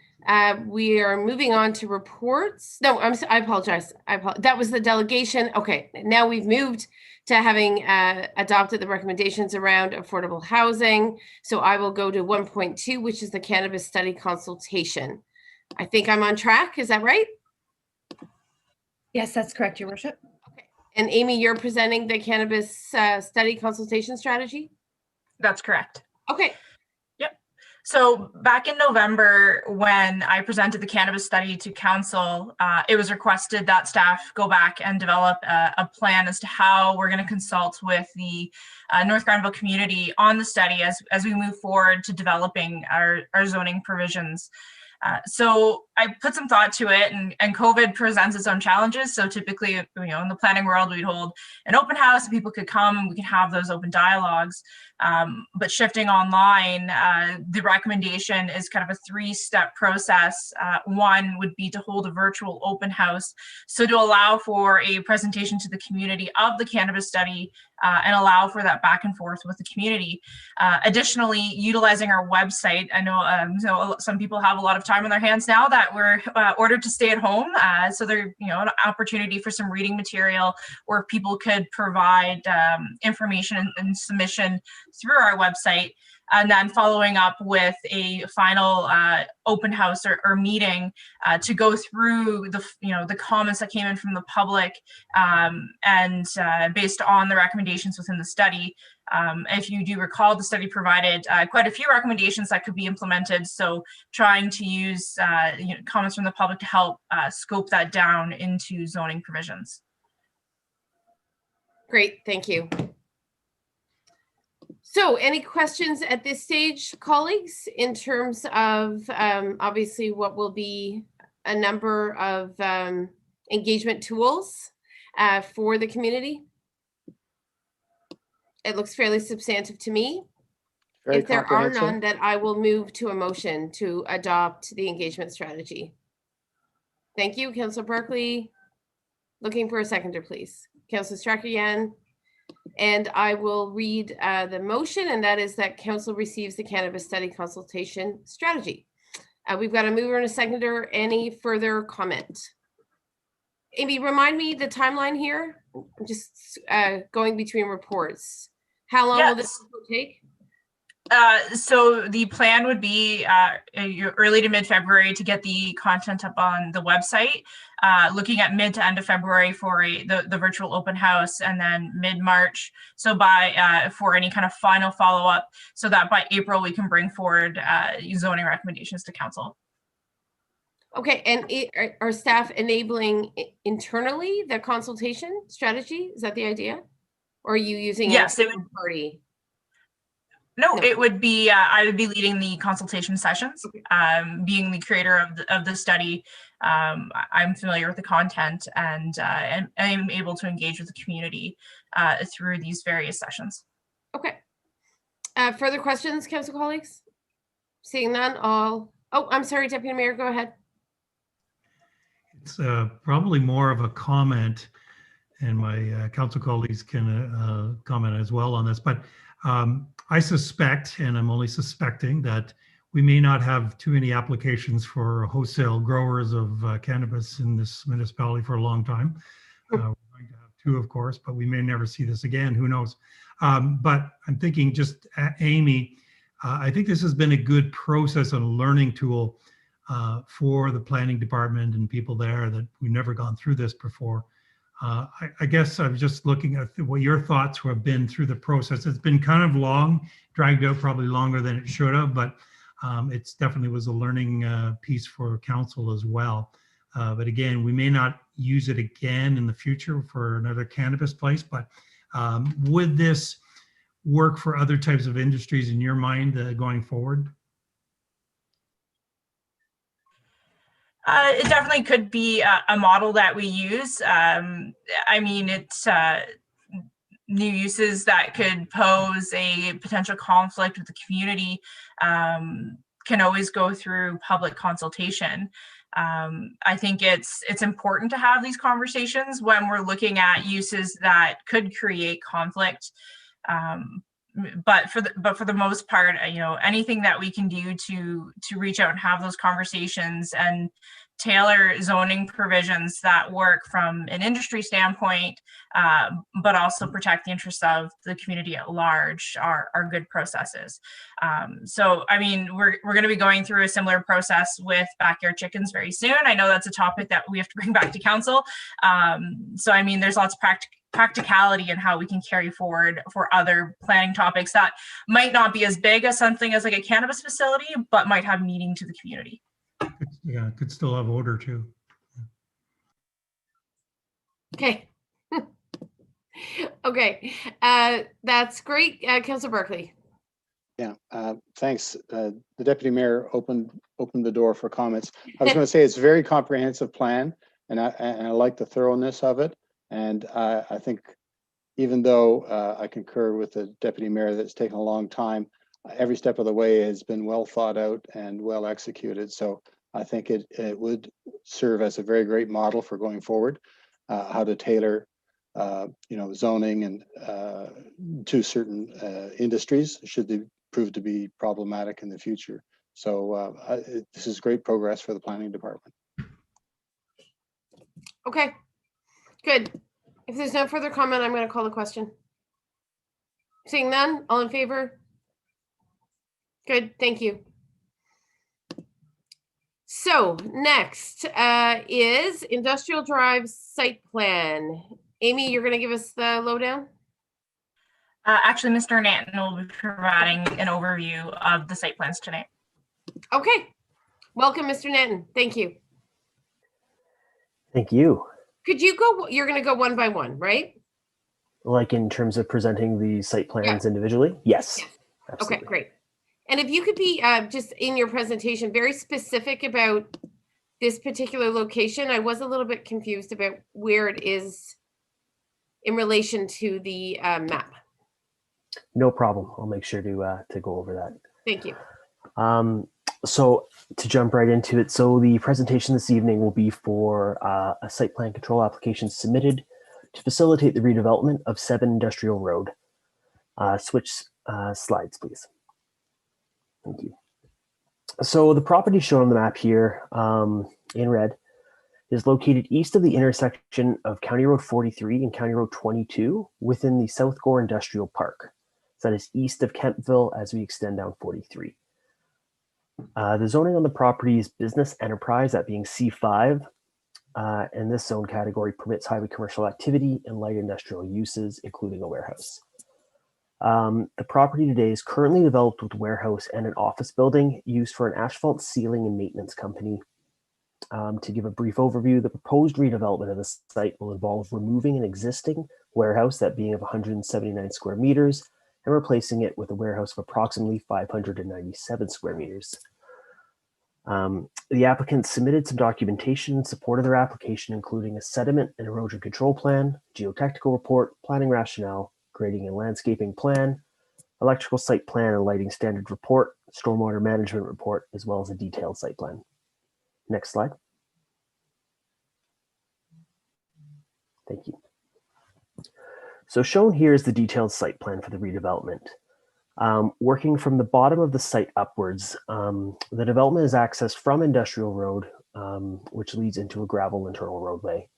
S1: We are moving on to reports. No, I apologize. That was the delegation. Okay, now we've moved to having adopted the recommendations around affordable housing. So I will go to 1.2, which is the cannabis study consultation. I think I'm on track. Is that right?
S9: Yes, that's correct, Your Worship.
S1: Okay. And Amy, you're presenting the cannabis study consultation strategy?
S3: That's correct.
S1: Okay.
S3: Yep. So back in November, when I presented the cannabis study to council, it was requested that staff go back and develop a plan as to how we're going to consult with the North Grenville community on the study as we move forward to developing our zoning provisions. So I put some thought to it, and COVID presents its own challenges. So typically, in the planning world, we'd hold an open house and people could come and we could have those open dialogues. But shifting online, the recommendation is kind of a 3-step process. One would be to hold a virtual open house. So to allow for a presentation to the community of the cannabis study and allow for that back and forth with the community. Additionally, utilizing our website. I know some people have a lot of time on their hands now that we're ordered to stay at home. So there, an opportunity for some reading material where people could provide information and submission through our website. And then following up with a final open house or meeting to go through the comments that came in from the public and based on the recommendations within the study. If you do recall, the study provided quite a few recommendations that could be implemented. So trying to use comments from the public to help scope that down into zoning provisions.
S1: Great, thank you. So any questions at this stage, colleagues, in terms of obviously what will be a number of engagement tools for the community? It looks fairly substantive to me.
S5: Very
S1: If there are
S5: comprehensive.
S1: none, then I will move to a motion to adopt the engagement strategy. Thank you, Councillor Barkley. Looking for a seconder, please. Councillor Strakoyan. And I will read the motion, and that is that council receives the cannabis study consultation strategy. We've got a mover and a seconder. Any further comment? Amy, remind me the timeline here. I'm just going between reports. How long will this take?
S3: So the plan would be early to mid-February to get the content up on the website, looking at mid to end of February for the virtual open house, and then mid-March. So for any kind of final follow-up, so that by April we can bring forward zoning recommendations to council.
S1: Okay, and are staff enabling internally the consultation strategy? Is that the idea? Or are you using a
S3: Yes,
S1: third party?
S3: No,
S1: No.
S3: it would be, I would be leading the consultation sessions, being the creator of the study. I'm familiar with the content and I'm able to engage with the community through these various sessions.
S1: Okay. Further questions, council colleagues? Seeing none, all, oh, I'm sorry, Deputy Mayor, go ahead.
S6: It's probably more of a comment, and my council colleagues can comment as well on this, but I suspect, and I'm only suspecting, that we may not have too many applications for wholesale growers of cannabis in this municipality for a long time. We're going to have two, of course, but we may never see this again, who knows. But I'm thinking just, Amy, I think this has been a good process and a learning tool for the planning department and people there that we've never gone through this before. I guess I'm just looking at what your thoughts have been through the process. It's been kind of long, dragged out probably longer than it should have, but it's definitely was a learning piece for council as well. But again, we may not use it again in the future for another cannabis place, but would this work for other types of industries in your mind going forward?
S3: It definitely could be a model that we use. I mean, it's new uses that could pose a potential conflict with the community can always go through public consultation. I think it's important to have these conversations when we're looking at uses that could create conflict. But for the most part, you know, anything that we can do to reach out and have those conversations and tailor zoning provisions that work from an industry standpoint, but also protect the interests of the community at large are good processes. So, I mean, we're going to be going through a similar process with backyard chickens very soon. I know that's a topic that we have to bring back to council. So, I mean, there's lots of practicality in how we can carry forward for other planning topics that might not be as big as something as like a cannabis facility, but might have meaning to the community.
S6: Yeah, could still have odor too.
S1: Okay. Okay, that's great. Councillor Barclay.
S5: Yeah, thanks. The deputy mayor opened the door for comments. I was going to say it's a very comprehensive plan, and I like the thoroughness of it. And I think even though I concur with the deputy mayor that it's taken a long time, every step of the way has been well thought out and well executed. So I think it would serve as a very great model for going forward, how to tailor you know, zoning and to certain industries should they prove to be problematic in the future. So this is great progress for the planning department.
S1: Okay, good. If there's no further comment, I'm going to call the question. Seeing none, all in favor? Good, thank you. So next is Industrial Drive site plan. Amy, you're going to give us the lowdown?
S3: Actually, Mr. Nanton will be providing an overview of the site plans tonight.
S1: Okay, welcome, Mr. Nanton. Thank you.
S10: Thank you.
S1: Could you go, you're going to go one by one, right?
S10: Like in terms of presenting the site plans individually? Yes. Absolutely.
S1: Okay, great. And if you could be just in your presentation, very specific about this particular location. I was a little bit confused about where it is in relation to the map.
S10: No problem. I'll make sure to go over that.
S1: Thank you.
S10: So to jump right into it, so the presentation this evening will be for a site plan control application submitted to facilitate the redevelopment of 7 Industrial Road. Switch slides, please. Thank you. So the property shown on the map here in red is located east of the intersection of County Road 43 and County Road 22 within the South Gore Industrial Park. So that is east of Kentville as we extend down 43. The zoning on the property is business enterprise, that being C5. And this zone category permits highway commercial activity and light industrial uses, including a warehouse. The property today is currently developed with warehouse and an office building used for an asphalt ceiling and maintenance company. To give a brief overview, the proposed redevelopment of the site will involve removing an existing warehouse, that being of 179 square meters, and replacing it with a warehouse of approximately 597 square meters. The applicants submitted some documentation in support of their application, including a sediment and erosion control plan, geotechnical report, planning rationale, grading and landscaping plan, electrical site plan and lighting standard report, stormwater management report, as well as a detailed site plan. Next slide. Thank you. So shown here is the detailed site plan for the redevelopment. Working from the bottom of the site upwards, the development is accessed from Industrial Road, which leads into a gravel internal roadway.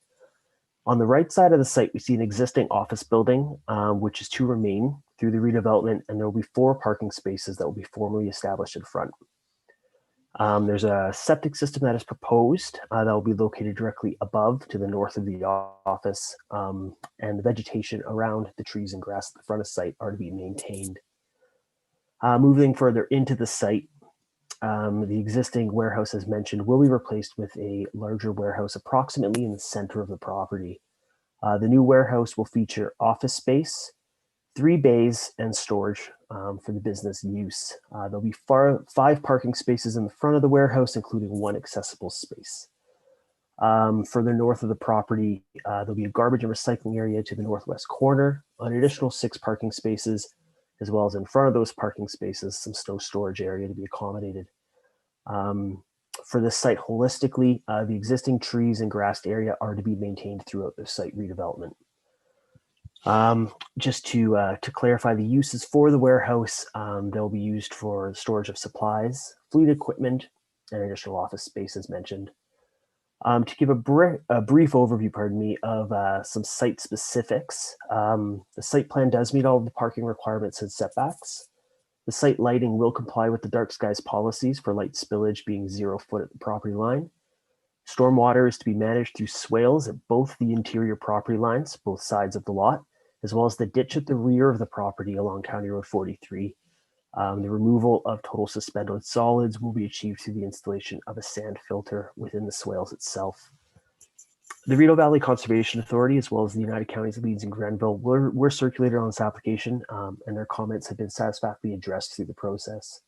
S10: On the right side of the site, we see an existing office building, which is to remain through the redevelopment, and there will be 4 parking spaces that will be formally established in front. There's a septic system that is proposed that will be located directly above to the north of the office, and the vegetation around the trees and grass at the front of the site are to be maintained. Moving further into the site, the existing warehouse, as mentioned, will be replaced with a larger warehouse approximately in the center of the property. The new warehouse will feature office space, 3 bays, and storage for the business use. There'll be 5 parking spaces in the front of the warehouse, including 1 accessible space. Further north of the property, there'll be a garbage and recycling area to the northwest corner, an additional 6 parking spaces, as well as in front of those parking spaces, some snow storage area to be accommodated. For this site holistically, the existing trees and grassed area are to be maintained throughout the site redevelopment. Just to clarify the uses for the warehouse, they'll be used for storage of supplies, fleet equipment, and additional office space as mentioned. To give a brief overview, of some site specifics, the site plan does meet all of the parking requirements and setbacks. The site lighting will comply with the dark skies policies for light spillage being 0 foot at the property line. Stormwater is to be managed through swales at both the interior property lines, both sides of the lot, as well as the ditch at the rear of the property along County Road 43. The removal of total suspended solids will be achieved through the installation of a sand filter within the swales itself. The Rideau Valley Conservation Authority, as well as the United Counties of Leeds and Grenville, were circulated on this application, and their comments have been satisfactorily addressed through the process.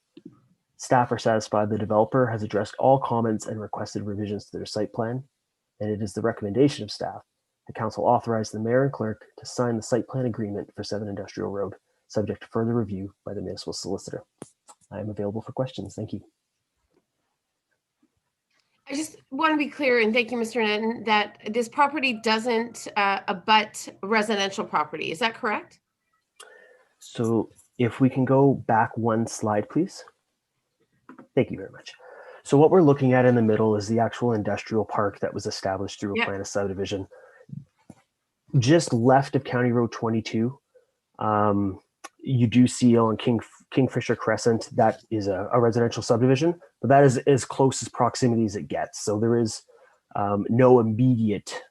S10: Staff are satisfied the developer has addressed all comments and requested revisions to their site plan, and it is the recommendation of staff that council authorize the mayor and clerk to sign the site plan agreement for 7 Industrial Road, subject to further review by the municipal solicitor. I am available for questions. Thank you.
S1: I just want to be clear, and thank you, Mr. Netton, that this property doesn't abut residential property. Is that correct?
S10: So if we can go back 1 slide, please. Thank you very much. So what we're looking at in the middle is the actual industrial park that was established through a plan of subdivision. Just left of County Road 22, you do see on Kingfisher Crescent, that is a residential subdivision, but that is as close as proximity as it gets. So there is no immediate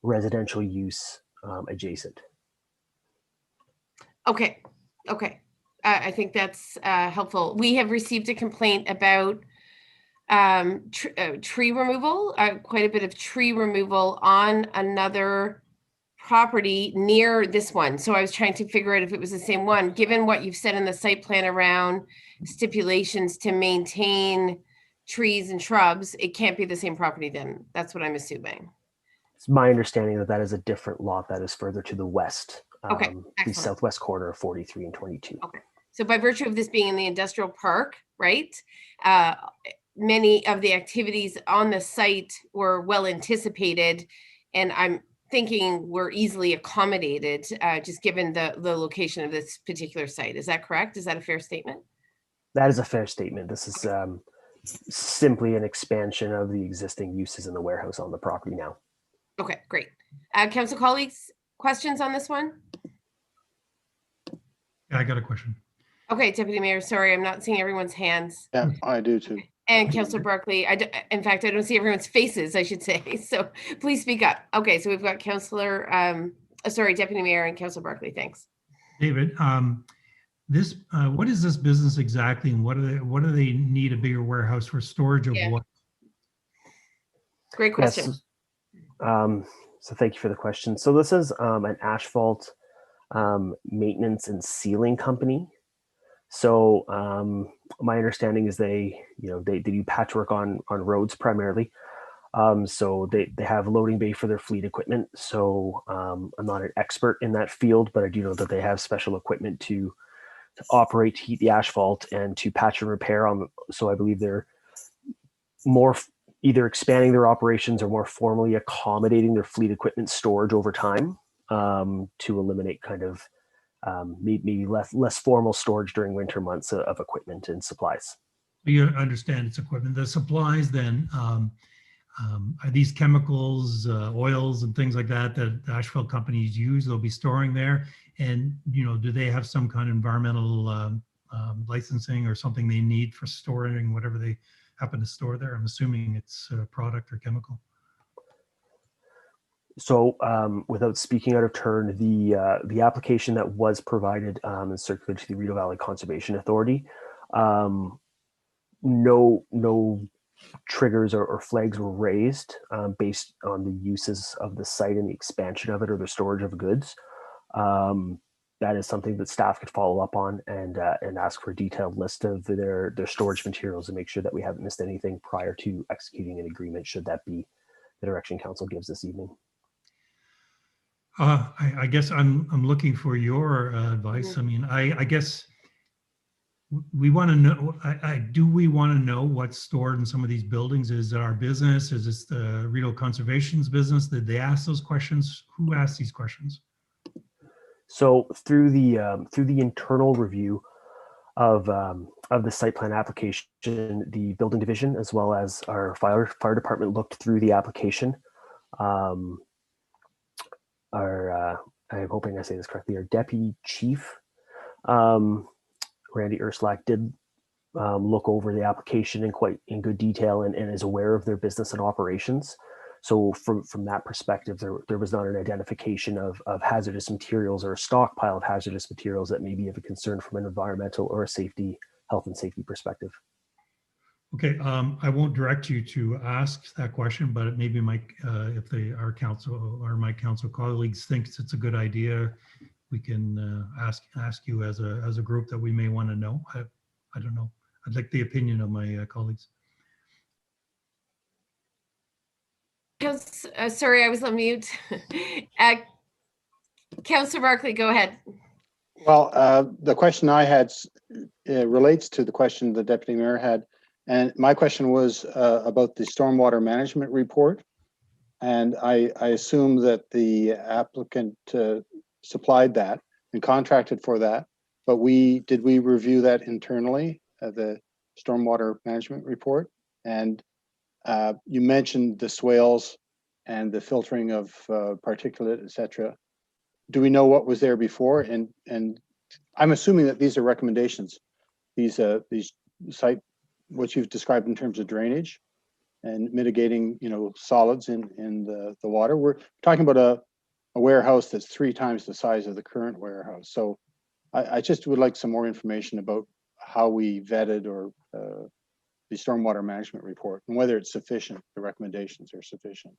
S10: residential use adjacent.
S1: Okay. I think that's helpful. We have received a complaint about tree removal, quite a bit of tree removal on another property near this one. So I was trying to figure out if it was the same one. Given what you've said in the site plan around stipulations to maintain trees and shrubs, it can't be the same property then. That's what I'm assuming.
S10: It's my understanding that that is a different lot that is further to the west,
S1: Okay,
S10: the
S1: excellent.
S10: southwest corner of 43 and 22.
S1: Okay. So by virtue of this being in the industrial park, right? Many of the activities on the site were well anticipated, and I'm thinking were easily accommodated, just given the location of this particular site. Is that correct? Is that a fair statement?
S10: That is a fair statement. This is simply an expansion of the existing uses in the warehouse on the property now.
S1: Okay, great. Council colleagues, questions on this one?
S6: Yeah, I got a question.
S1: Okay, Deputy Mayor, sorry, I'm not seeing everyone's hands.
S5: Yeah, I do too.
S1: And Councillor Barkley, in fact, I don't see everyone's faces, I should say. So please speak up. Okay, so we've got Councillor, Deputy Mayor and Councillor Barkley, thanks.
S6: David, what is this business exactly, and what do they need a bigger warehouse for storage of
S1: Yeah.
S6: what?
S1: Great question.
S10: Yes. So thank you for the question. So this is an asphalt maintenance and sealing company. So my understanding is they do patchwork on roads primarily. So they have a loading bay for their fleet equipment. So I'm not an expert in that field, but I do know that they have special equipment to operate, to heat the asphalt, and to patch and repair on. So I believe they're more either expanding their operations or more formally accommodating their fleet equipment storage over time to eliminate kind of maybe less formal storage during winter months of equipment and supplies.
S6: You understand it's equipment. The supplies then, are these chemicals, oils and things like that that asphalt companies use? They'll be storing there. And, do they have some kind of environmental licensing or something they need for storing whatever they happen to store there? I'm assuming it's a product or chemical.
S10: So without speaking out of turn, the application that was provided and circulated to the Rideau Valley Conservation Authority, no triggers or flags were raised based on the uses of the site and the expansion of it or the storage of goods. That is something that staff could follow up on and ask for a detailed list of their storage materials and make sure that we haven't missed anything prior to executing an agreement, should that be the direction council gives this evening.
S6: I guess I'm looking for your advice. I mean, I guess we want to know, do we want to know what's stored in some of these buildings? Is it our business? Is this the Rideau Conservation's business? Did they ask those questions? Who asked these questions?
S10: So through the internal review of the site plan application, the building division as well as our fire department looked through the application. I'm hoping I say this correctly. Our deputy chief, Randy Urslack, did look over the application in good detail and is aware of their business and operations. So from that perspective, there was not an identification of hazardous materials or a stockpile of hazardous materials that may be of a concern from an environmental or a health and safety perspective.
S6: Okay, I won't direct you to ask that question, but maybe if our council or my council colleagues thinks it's a good idea, we can ask you as a group that we may want to know. I don't know. I'd like the opinion of my colleagues.
S1: Sorry, I was on mute. Councillor Barclay, go ahead.
S5: Well, the question I had relates to the question the deputy mayor had. And my question was about the stormwater management report. And I assume that the applicant supplied that and contracted for that. But did we review that internally, the stormwater management report? And you mentioned the swales and the filtering of particulate, et cetera. Do we know what was there before? And I'm assuming that these are recommendations. These site, what you've described in terms of drainage and mitigating, solids in the water. We're talking about a warehouse that's 3 times the size of the current warehouse. So I just would like some more information about how we vetted or the stormwater management report and whether it's sufficient, the recommendations are sufficient.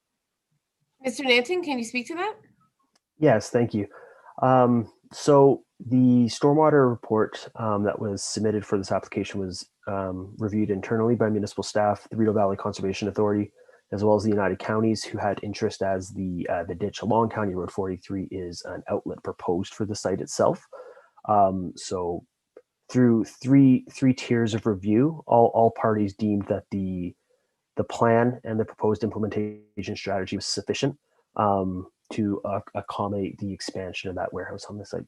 S1: Mr. Nanton, can you speak to that?
S10: Yes, thank you. So the stormwater report that was submitted for this application was reviewed internally by municipal staff, the Rideau Valley Conservation Authority, as well as the United Counties, who had interest as the ditch along County Road 43 is an outlet proposed for the site itself. So through three tiers of review, all parties deemed that the plan and the proposed implementation strategy was sufficient to accommodate the expansion of that warehouse on the site.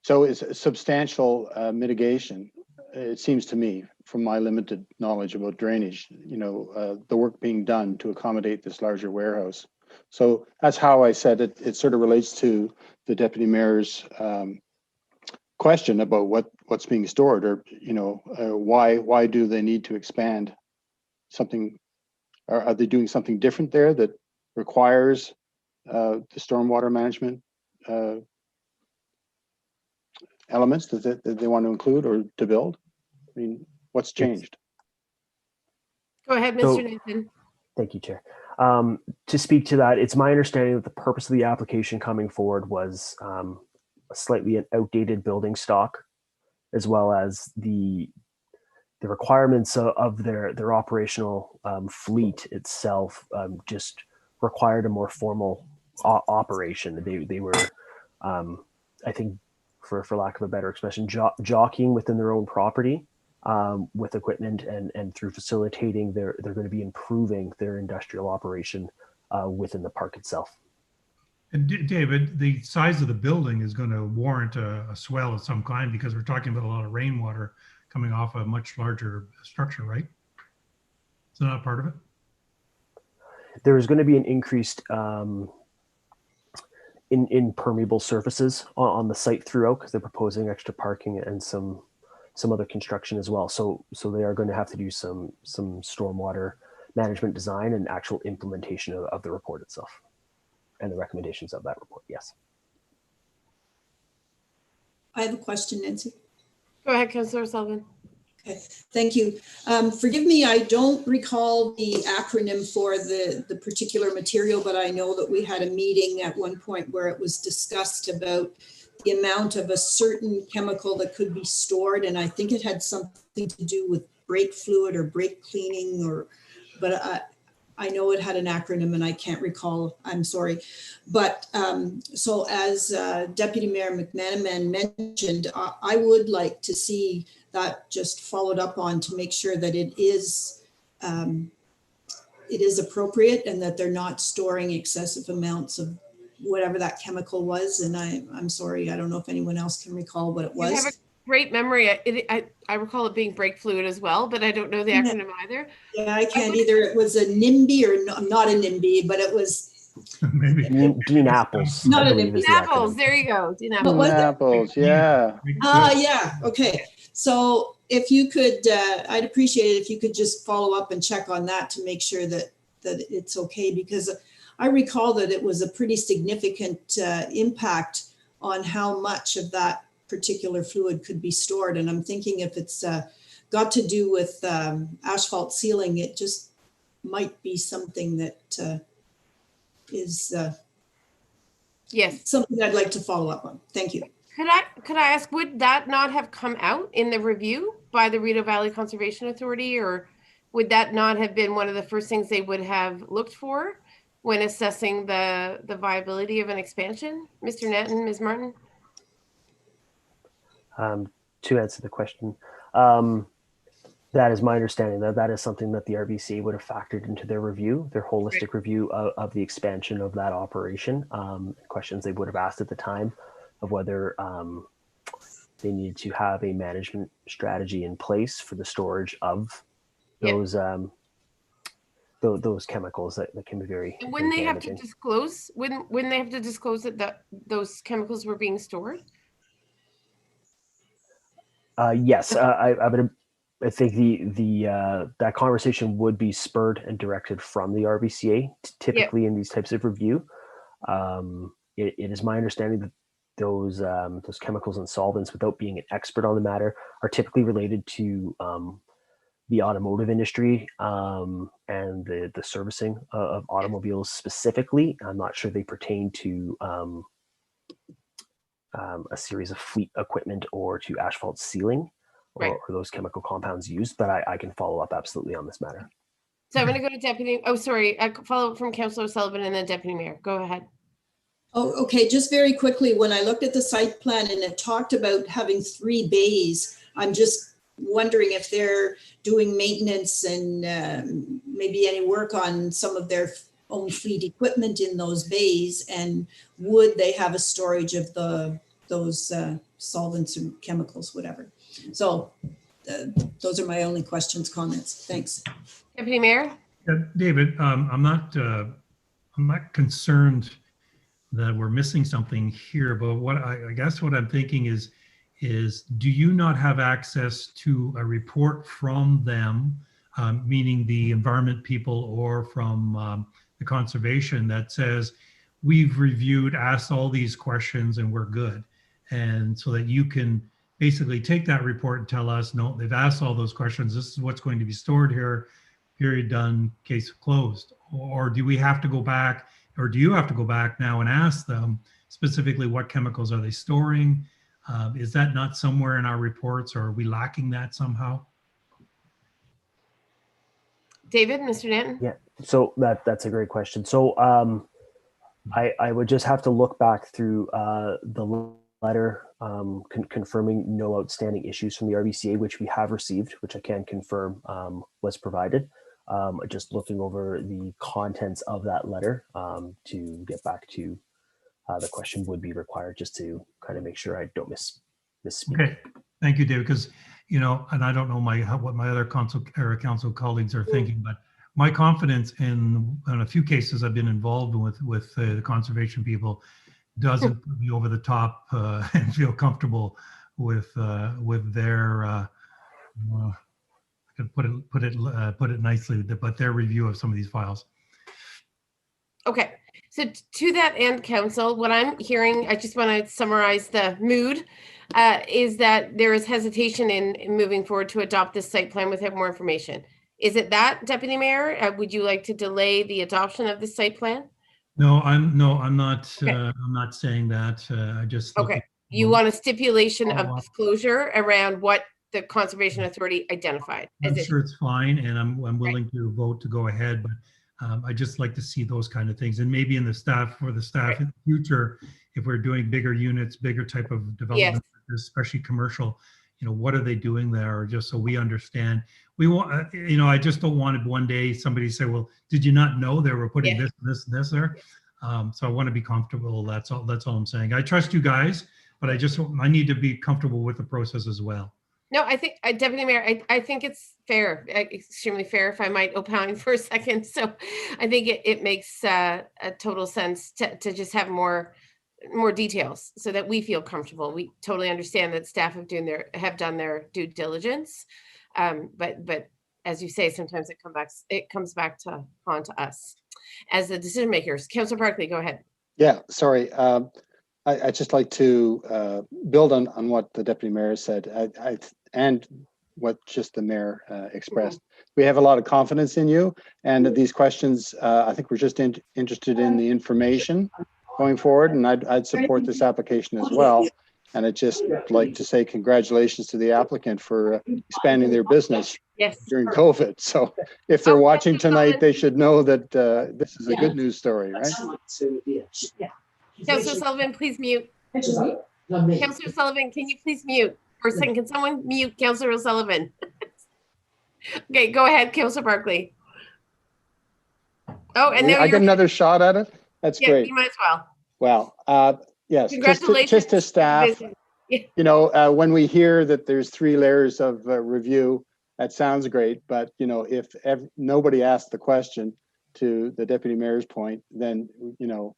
S5: So it's a substantial mitigation, it seems to me, from my limited knowledge about drainage, the work being done to accommodate this larger warehouse. So that's how I said it. It sort of relates to the deputy mayor's question about what's being stored, or why do they need to expand something? Are they doing something different there that requires the stormwater management elements that they want to include or to build? I mean, what's changed?
S1: Go ahead, Mr. Nathan.
S10: Thank you, Chair. To speak to that, it's my understanding that the purpose of the application coming forward was slightly an outdated building stock, as well as the requirements of their operational fleet itself just required a more formal operation. They were, I think, for lack of a better expression, jockeying within their own property with equipment, and through facilitating, they're going to be improving their industrial operation within the park itself.
S6: And David, the size of the building is going to warrant a swell of some kind, because we're talking about a lot of rainwater coming off a much larger structure, right? Is that not part of it?
S10: There is going to be an increased in permeable surfaces on the site throughout, because they're proposing extra parking and some other construction as well. So they are going to have to do some stormwater management design and actual implementation of the report itself and the recommendations of that report. Yes.
S7: I have a question, Nancy.
S1: Go ahead, Councillor Sullivan.
S7: Okay, thank you. Forgive me, I don't recall the acronym for the particular material, but I know that we had a meeting at one point where it was discussed about the amount of a certain chemical that could be stored. And I think it had something to do with brake fluid or brake cleaning, but I know it had an acronym and I can't recall, I'm sorry. But so as Deputy Mayor McManaman mentioned, I would like to see that just followed up on to make sure that it is appropriate and that they're not storing excessive amounts of whatever that chemical was. And I'm sorry, I don't know if anyone else can recall what it was.
S1: You have a great memory. I recall it being brake fluid as well, but I don't know the acronym either.
S7: Yeah, I can't either. It was a NIMBY or not a NIMBY, but it was
S6: Maybe.
S10: Dean Apples.
S7: Not
S10: I
S7: an
S10: believe is the
S1: Apples,
S10: acronym.
S1: there you go. Dean
S7: What
S1: Apples.
S7: was it?
S5: Apples, yeah.
S7: Yeah, okay. So if you could, I'd appreciate it if you could just follow up and check on that to make sure that it's okay, because I recall that it was a pretty significant impact on how much of that particular fluid could be stored. And I'm thinking if it's got to do with asphalt sealing, it just might be something that is
S1: Yes.
S7: something I'd like to follow up on. Thank you.
S1: Could I ask, would that not have come out in the review by the Rideau Valley Conservation Authority, or would that not have been one of the first things they would have looked for when assessing the viability of an expansion? Mr. Netton, Ms. Martin?
S10: To answer the question, that is my understanding that is something that the RBC would have factored into their review, their holistic review of the expansion of that operation. Questions they would have asked at the time of whether they needed to have a management strategy in place for the storage of those those chemicals that can be very.
S1: And when they have to
S10: damaging.
S1: disclose, when they have to disclose that those chemicals were being stored?
S10: Yes, I think that conversation would be spurred and directed from the RBCA. Typically, in these types of review, it is my understanding that those chemicals and solvents, without being an expert on the matter, are typically related to the automotive industry and the servicing of automobiles specifically. I'm not sure they pertain to a series of fleet equipment or to asphalt sealing or those chemical compounds used, but I can follow up absolutely on this matter.
S1: So I'm going to go to Deputy. Oh, sorry. Follow up from Councillor Sullivan and then Deputy Mayor. Go ahead.
S7: Oh, okay. Just very quickly, when I looked at the site plan and it talked about having 3 bays, I'm just wondering if they're doing maintenance and maybe any work on some of their own fleet equipment in those bays, and would they have a storage of those solvents and chemicals, whatever. So those are my only questions, comments. Thanks.
S1: Deputy Mayor?
S6: David, I'm not concerned that we're missing something here, but what I guess what I'm thinking is do you not have access to a report from them, meaning the environment people or from the conservation, that says we've reviewed, asked all these questions and we're good? And so that you can basically take that report and tell us, no, they've asked all those questions. This is what's going to be stored here. period done, case closed? Or do we have to go back, or do you have to go back now and ask them specifically what chemicals are they storing? Is that not somewhere in our reports, or are we lacking that somehow?
S1: David, Mr. Nanton?
S10: Yeah, so that's a great question. So I would just have to look back through the letter confirming no outstanding issues from the RBCA, which we have received, which I can confirm was provided. Just looking over the contents of that letter to get back to the question would be required, just to kind of make sure I don't misspeak.
S6: Okay, thank you, David, because, you know, and I don't know what my other council colleagues are thinking, but my confidence in a few cases I've been involved with the conservation people doesn't put me over the top and feel comfortable with their I could put it nicely, but their review of some of these files.
S1: Okay, so to that end, council, what I'm hearing, I just want to summarize the mood, is that there is hesitation in moving forward to adopt this site plan without more information. Is it that, Deputy Mayor? Would you like to delay the adoption of the site plan?
S6: No, I'm not.
S1: Okay.
S6: I'm not saying that. I just
S1: Okay. You want a stipulation of disclosure around what the Conservation Authority identified?
S6: I'm sure it's fine, and I'm willing to vote to go ahead, but I just like to see those kind of things, and maybe in the staff in the future, if we're doing bigger units, bigger type of development, especially commercial, you know, what are they doing there, just so we understand. We want, you know, I just don't want it one day somebody say, well, did you not know they were putting this there? So I want to be comfortable. That's all I'm saying. I trust you guys, but I need to be comfortable with the process as well.
S1: No, I think, Deputy Mayor, I think it's fair, extremely fair, if I might opine for a second. So I think it makes a total sense to just have more details so that we feel comfortable. We totally understand that staff have done their due diligence. But as you say, sometimes it comes back to haunt us as the decision makers. Councillor Barclay, go ahead.
S5: Yeah, sorry. I'd just like to build on what the Deputy Mayor said and what just the Mayor expressed. We have a lot of confidence in you, and these questions, I think we're just interested in the information going forward, and I'd support this application as well. And I'd just like to say congratulations to the applicant for expanding their business during COVID. So if they're watching tonight, they should know that this is a good news story, right?
S1: Councillor Sullivan, please mute. Councillor Sullivan, can you please mute? For a second, can someone mute Councillor Sullivan? Okay, go ahead, Councillor Barclay. Oh, and now
S5: I get another shot at it. That's great.
S1: You might as
S5: Well,
S1: well.
S5: yes,
S1: Congratulations
S5: just to staff, you know, when we hear that there's 3 layers of review, that sounds great. But, you know, if nobody asked the question, to the Deputy Mayor's point, then, you know,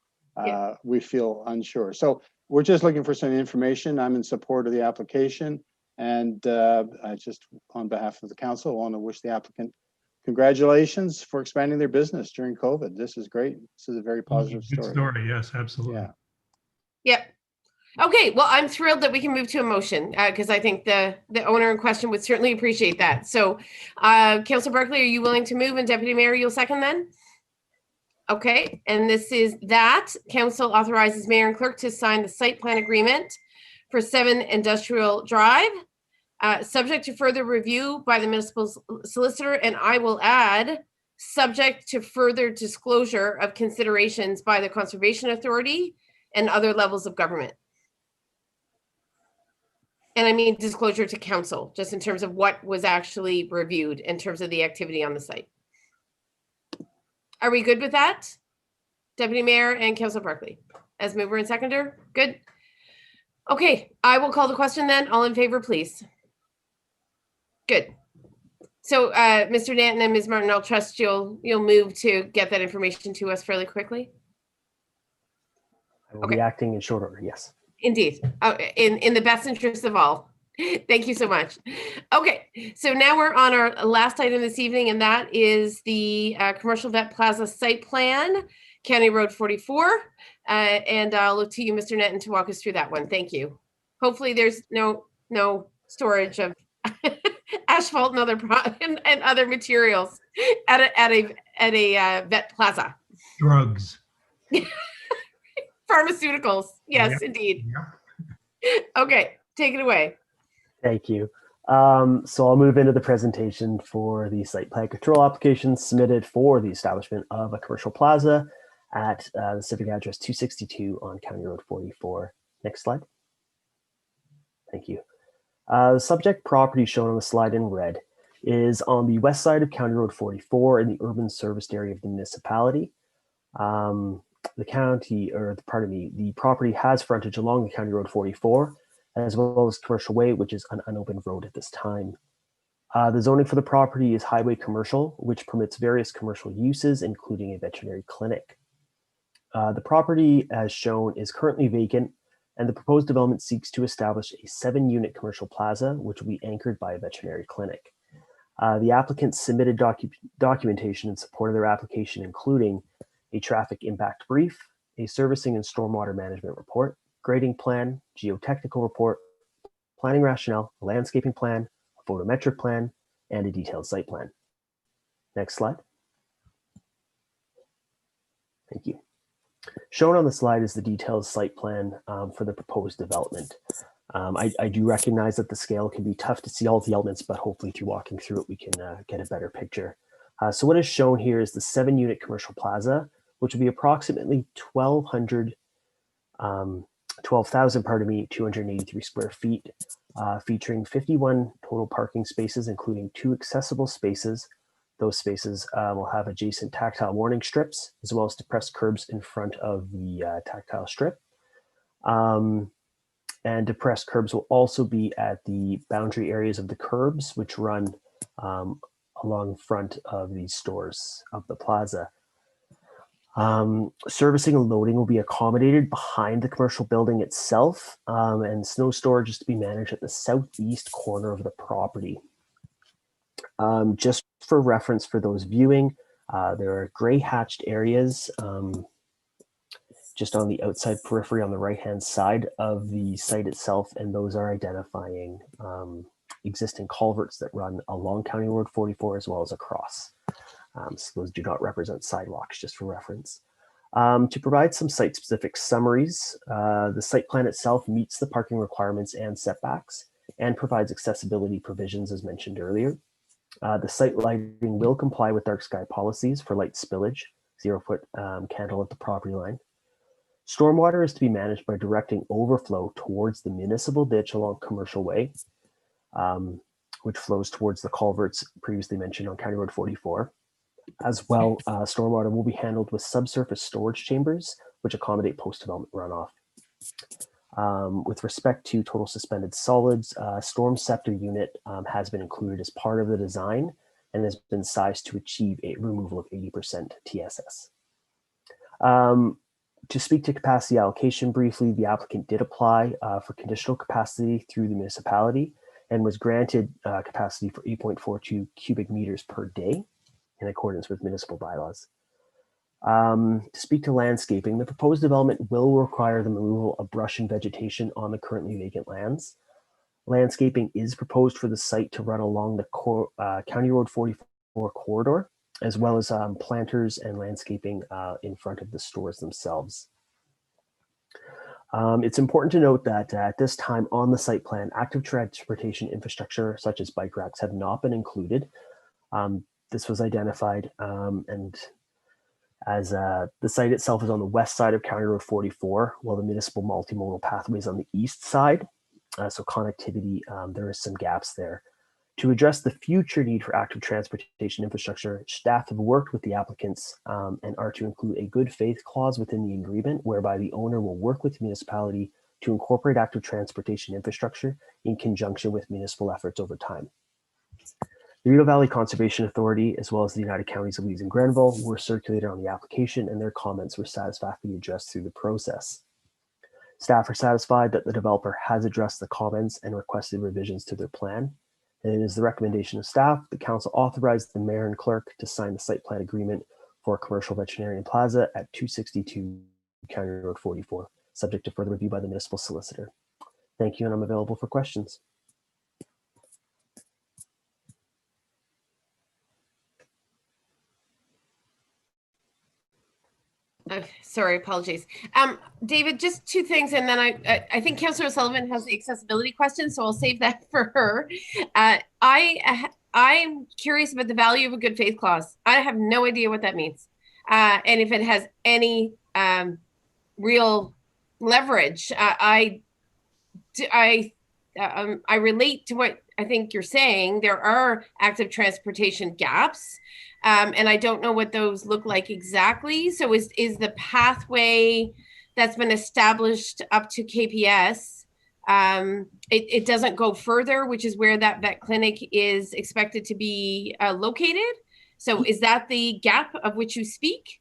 S5: we feel unsure. So we're just looking for some information. I'm in support of the application. And I just, on behalf of the council, want to wish the applicant congratulations for expanding their business during COVID. This is great. This is a very positive
S6: Good story. Yes, absolutely.
S5: Yeah.
S1: Yep. Okay, well, I'm thrilled that we can move to a motion because I think the owner in question would certainly appreciate that. So, Councillor Barclay, are you willing to move, and Deputy Mayor, you'll second then? Okay, and this is that council authorizes mayor and clerk to sign the site plan agreement for 7 Industrial Drive, subject to further review by the municipal solicitor, and I will add, subject to further disclosure of considerations by the Conservation Authority and other levels of government. And I mean disclosure to council, just in terms of what was actually reviewed in terms of the activity on the site. Are we good with that? Deputy Mayor and Councillor Barclay, as mover and seconder? Good. Okay, I will call the question then. All in favor, please. Good. So, Mr. Nanton and Ms. Martin, I'll trust you'll move to get that information to us fairly quickly.
S10: I will be acting in short order, yes.
S1: Indeed, in the best interest of all. Thank you so much. Okay, so now we're on our last item this evening, and that is the Commercial Vet Plaza site plan, County Road 44. And I'll look to you, Mr. Netton, to walk us through that one. Thank you. Hopefully there's no storage of asphalt and other and other materials at a vet plaza.
S6: Drugs.
S1: Pharmaceuticals. Yes,
S6: Yep.
S1: indeed.
S6: Yep.
S1: Okay, take it away.
S10: Thank you. So I'll move into the presentation for the site plan control application submitted for the establishment of a commercial plaza at the civic address 262 on County Road 44. Next slide. Thank you. The subject property shown on the slide in red is on the west side of County Road 44 in the urban serviced area of the municipality. The property has frontage along the County Road 44, as well as Commercial Way, which is an unopened road at this time. The zoning for the property is highway commercial, which permits various commercial uses, including a veterinary clinic. The property, as shown, is currently vacant, and the proposed development seeks to establish a 7-unit commercial plaza, which will be anchored by a veterinary clinic. The applicant submitted documentation in support of their application, including a traffic impact brief, a servicing and stormwater management report, grading plan, geotechnical report, planning rationale, a landscaping plan, a photometric plan, and a detailed site plan. Next slide. Thank you. Shown on the slide is the detailed site plan for the proposed development. I do recognize that the scale can be tough to see all the elements, but hopefully through walking through it, we can get a better picture. So what is shown here is the 7-unit commercial plaza, which will be approximately 12,000, 283 square feet, featuring 51 total parking spaces, including 2 accessible spaces. Those spaces will have adjacent tactile warning strips, as well as depressed curbs in front of the tactile strip. And depressed curbs will also be at the boundary areas of the curbs, which run along front of the stores of the plaza. Servicing and loading will be accommodated behind the commercial building itself, and snow storage is to be managed at the southeast corner of the property. Just for reference for those viewing, there are gray hatched areas just on the outside periphery on the right-hand side of the site itself, and those are identifying existing culverts that run along County Road 44 as well as across. So those do not represent sidewalks, just for reference. To provide some site-specific summaries, the site plan itself meets the parking requirements and setbacks and provides accessibility provisions as mentioned earlier. The site lighting will comply with dark sky policies for light spillage, 0-foot candle at the property line. Stormwater is to be managed by directing overflow towards the municipal ditch along Commercial Way, which flows towards the culverts previously mentioned on County Road 44. As well, stormwater will be handled with subsurface storage chambers, which accommodate post-development runoff. With respect to total suspended solids, storm scepter unit has been included as part of the design and has been sized to achieve a removal of 80% TSS. To speak to capacity allocation briefly, the applicant did apply for conditional capacity through the municipality and was granted capacity for 8.42 cubic meters per day in accordance with municipal bylaws. To speak to landscaping, the proposed development will require the removal of brush and vegetation on the currently vacant lands. Landscaping is proposed for the site to run along the County Road 44 corridor, as well as planters and landscaping in front of the stores themselves. It's important to note that at this time on the site plan, active transportation infrastructure such as bike racks have not been included. This was identified and as the site itself is on the west side of County Road 44, while the municipal multimodal pathway is on the east side. So connectivity, there is some gaps there. To address the future need for active transportation infrastructure, staff have worked with the applicants and are to include a good faith clause within the agreement whereby the owner will work with the municipality to incorporate active transportation infrastructure in conjunction with municipal efforts over time. The Rideau Valley Conservation Authority, as well as the United Counties of Leeds and Grenville, were circulated on the application and their comments were satisfactorily addressed through the process. Staff are satisfied that the developer has addressed the comments and requested revisions to their plan. And it is the recommendation of staff, the council authorized the mayor and clerk to sign the site plan agreement for a commercial veterinarian plaza at 262 County Road 44, subject to further review by the municipal solicitor. Thank you, and I'm available for questions.
S1: Okay, sorry, apologies. David, just two things, and then I think Councillor O'Sullivan has the accessibility question, so I'll save that for her. I'm curious about the value of a good faith clause. I have no idea what that means, and if it has any real leverage. I relate to what I think you're saying. There are active transportation gaps. And I don't know what those look like exactly. So is the pathway that's been established up to KPS, it doesn't go further, which is where that vet clinic is expected to be located. So is that the gap of which you speak?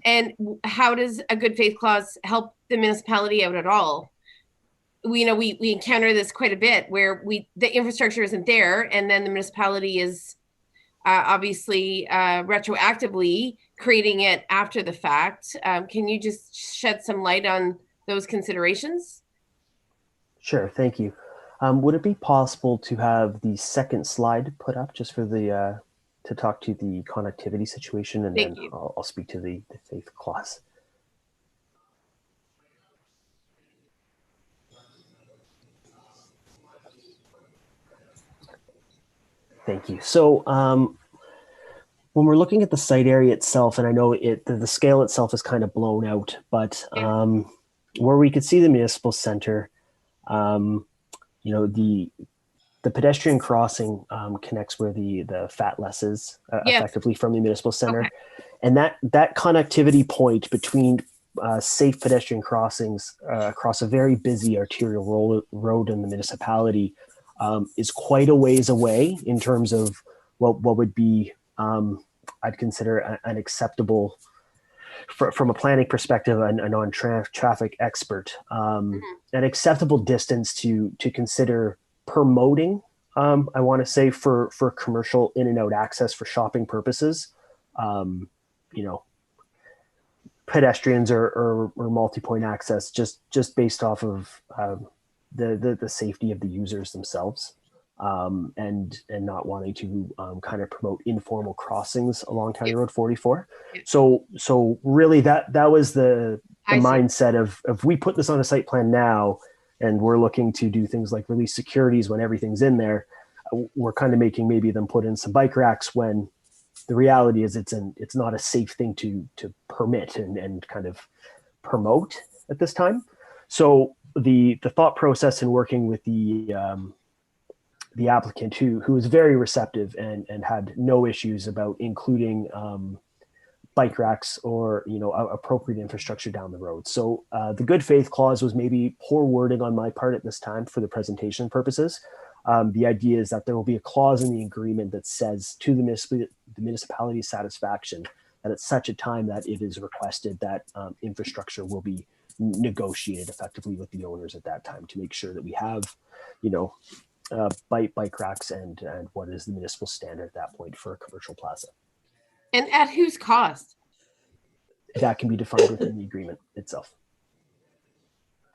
S1: And how does a good faith clause help the municipality out at all? We encounter this quite a bit where the infrastructure isn't there, and then the municipality is obviously retroactively creating it after the fact. Can you just shed some light on those considerations?
S10: Sure, thank you. Would it be possible to have the second slide put up just for the to talk to the connectivity situation, and
S1: Thank
S10: then
S1: you.
S10: I'll speak to the faith clause. Thank you. So when we're looking at the site area itself, and I know the scale itself is kind of blown out, but where we could see the municipal center, the pedestrian crossing connects where the Fatless is effectively from the municipal center.
S1: Okay.
S10: And that connectivity point between safe pedestrian crossings across a very busy arterial road in the municipality is quite a ways away in terms of what would be, I'd consider an acceptable, from a planning perspective, a non-traffic expert, an acceptable distance to consider promoting, I want to say, for commercial in and out access for shopping purposes. Pedestrians or multi-point access just based off of the safety of the users themselves, and not wanting to kind of promote informal crossings along County Road 44. So really that was the mindset of if we put this on a site plan now and we're looking to do things like release securities when everything's in there, we're kind of making maybe them put in some bike racks when the reality is it's not a safe thing to permit and kind of promote at this time. So the thought process in working with the applicant who was very receptive and had no issues about including bike racks or appropriate infrastructure down the road. So the good faith clause was maybe poor wording on my part at this time for the presentation purposes. The idea is that there will be a clause in the agreement that says to the municipality's satisfaction that at such a time that it is requested that infrastructure will be negotiated effectively with the owners at that time to make sure that we have, bike racks and what is the municipal standard at that point for a commercial plaza.
S1: And at whose cost?
S10: That can be defined within the agreement itself.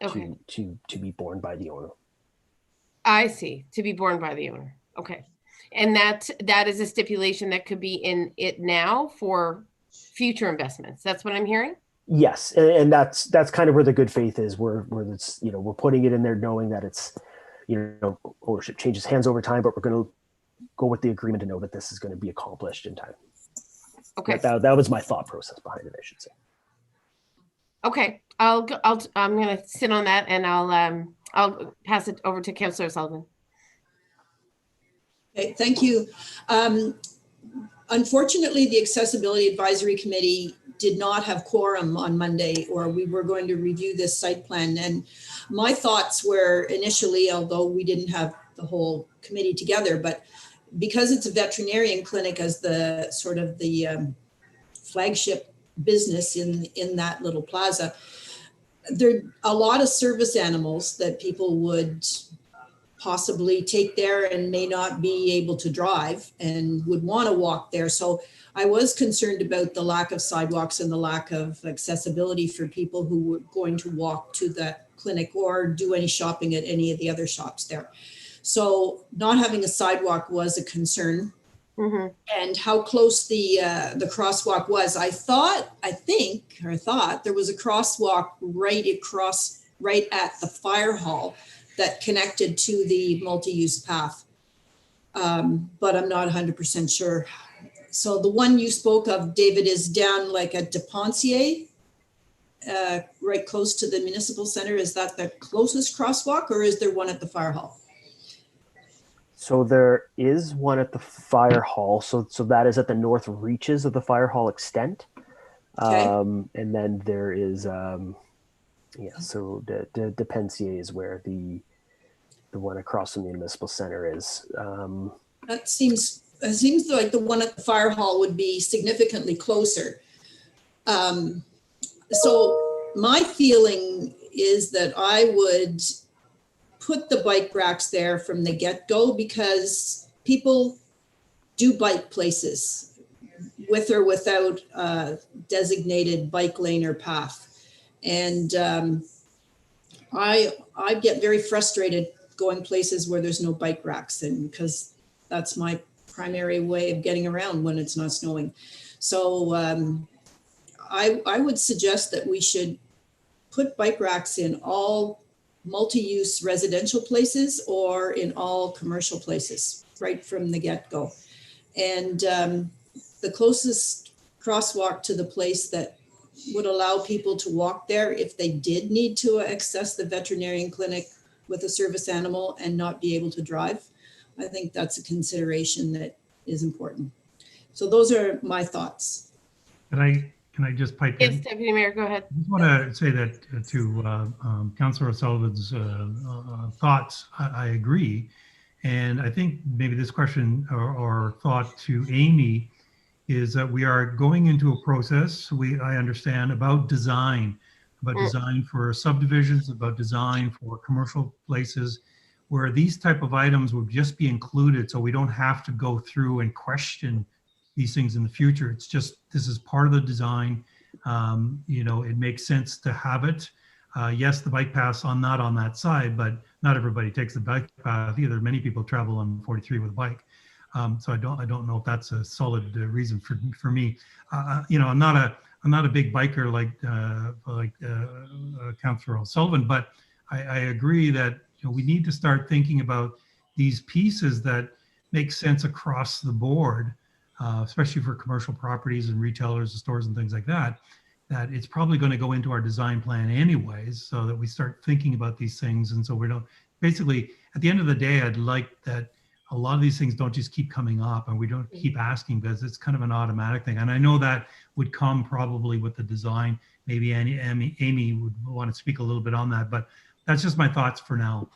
S1: Okay.
S10: To be borne by the owner.
S1: I see. To be borne by the owner. Okay. And that is a stipulation that could be in it now for future investments. That's what I'm hearing?
S10: Yes. And that's kind of where the good faith is, where it's, we're putting it in there knowing that it's, ownership changes hands over time, but we're going to go with the agreement to know that this is going to be accomplished in time.
S1: Okay.
S10: That was my thought process behind it, I should say.
S1: Okay. I'm going to sit on that, and I'll pass it over to Councillor Sullivan.
S7: Okay, thank you. Unfortunately, the Accessibility Advisory Committee did not have quorum on Monday, or we were going to review this site plan. And my thoughts were initially, although we didn't have the whole committee together, but because it's a veterinarian clinic as the sort of the flagship business in that little plaza, there are a lot of service animals that people would possibly take there and may not be able to drive and would want to walk there. So I was concerned about the lack of sidewalks and the lack of accessibility for people who were going to walk to the clinic or do any shopping at any of the other shops there. So not having a sidewalk was a concern.
S1: Mhm.
S7: and how close the crosswalk was. I thought there was a crosswalk right at the fire hall that connected to the multi-use path. But I'm not 100% sure. So the one you spoke of, David, is down like at Depensier, right close to the municipal center. Is that the closest crosswalk, or is there one at the fire hall?
S10: So there is one at the fire hall. So that is at the north reaches of the fire hall extent.
S7: Okay.
S10: And then there is, so the Pensier is where the one across from the municipal center is.
S7: It seems like the one at the fire hall would be significantly closer. So my feeling is that I would put the bike racks there from the get-go, because people do bike places with or without a designated bike lane or path. And I get very frustrated going places where there's no bike racks, and because that's my primary way of getting around when it's not snowing. So I would suggest that we should put bike racks in all multi-use residential places or in all commercial places right from the get-go. And the closest crosswalk to the place that would allow people to walk there if they did need to access the veterinarian clinic with a service animal and not be able to drive. I think that's a consideration that is important. So those are my thoughts.
S6: Can I just pipe in?
S1: Yes, Deputy Mayor, go ahead.
S6: I just want to say that to Councillor O'Sullivan's thoughts, I agree. And I think maybe this question or thought to Amy is that we are going into a process, I understand, about design for subdivisions, about design for commercial places, where these type of items would just be included so we don't have to go through and question these things in the future. It's just, this is part of the design. It makes sense to have it. Yes, the bike paths not on that side, but not everybody takes the bike path either. Many people travel on 43 with a bike. So I don't know if that's a solid reason for me. I'm not a big biker like Councillor O'Sullivan, but I agree that we need to start thinking about these pieces that make sense across the board. Especially for commercial properties and retailers and stores and things like that, that it's probably going to go into our design plan anyways, so that we start thinking about these things. And so we don't, basically, at the end of the day, I'd like that a lot of these things don't just keep coming up and we don't keep asking, because it's kind of an automatic thing. And I know that would come probably with the design. Maybe Amy would want to speak a little bit on that, but that's just my thoughts for now.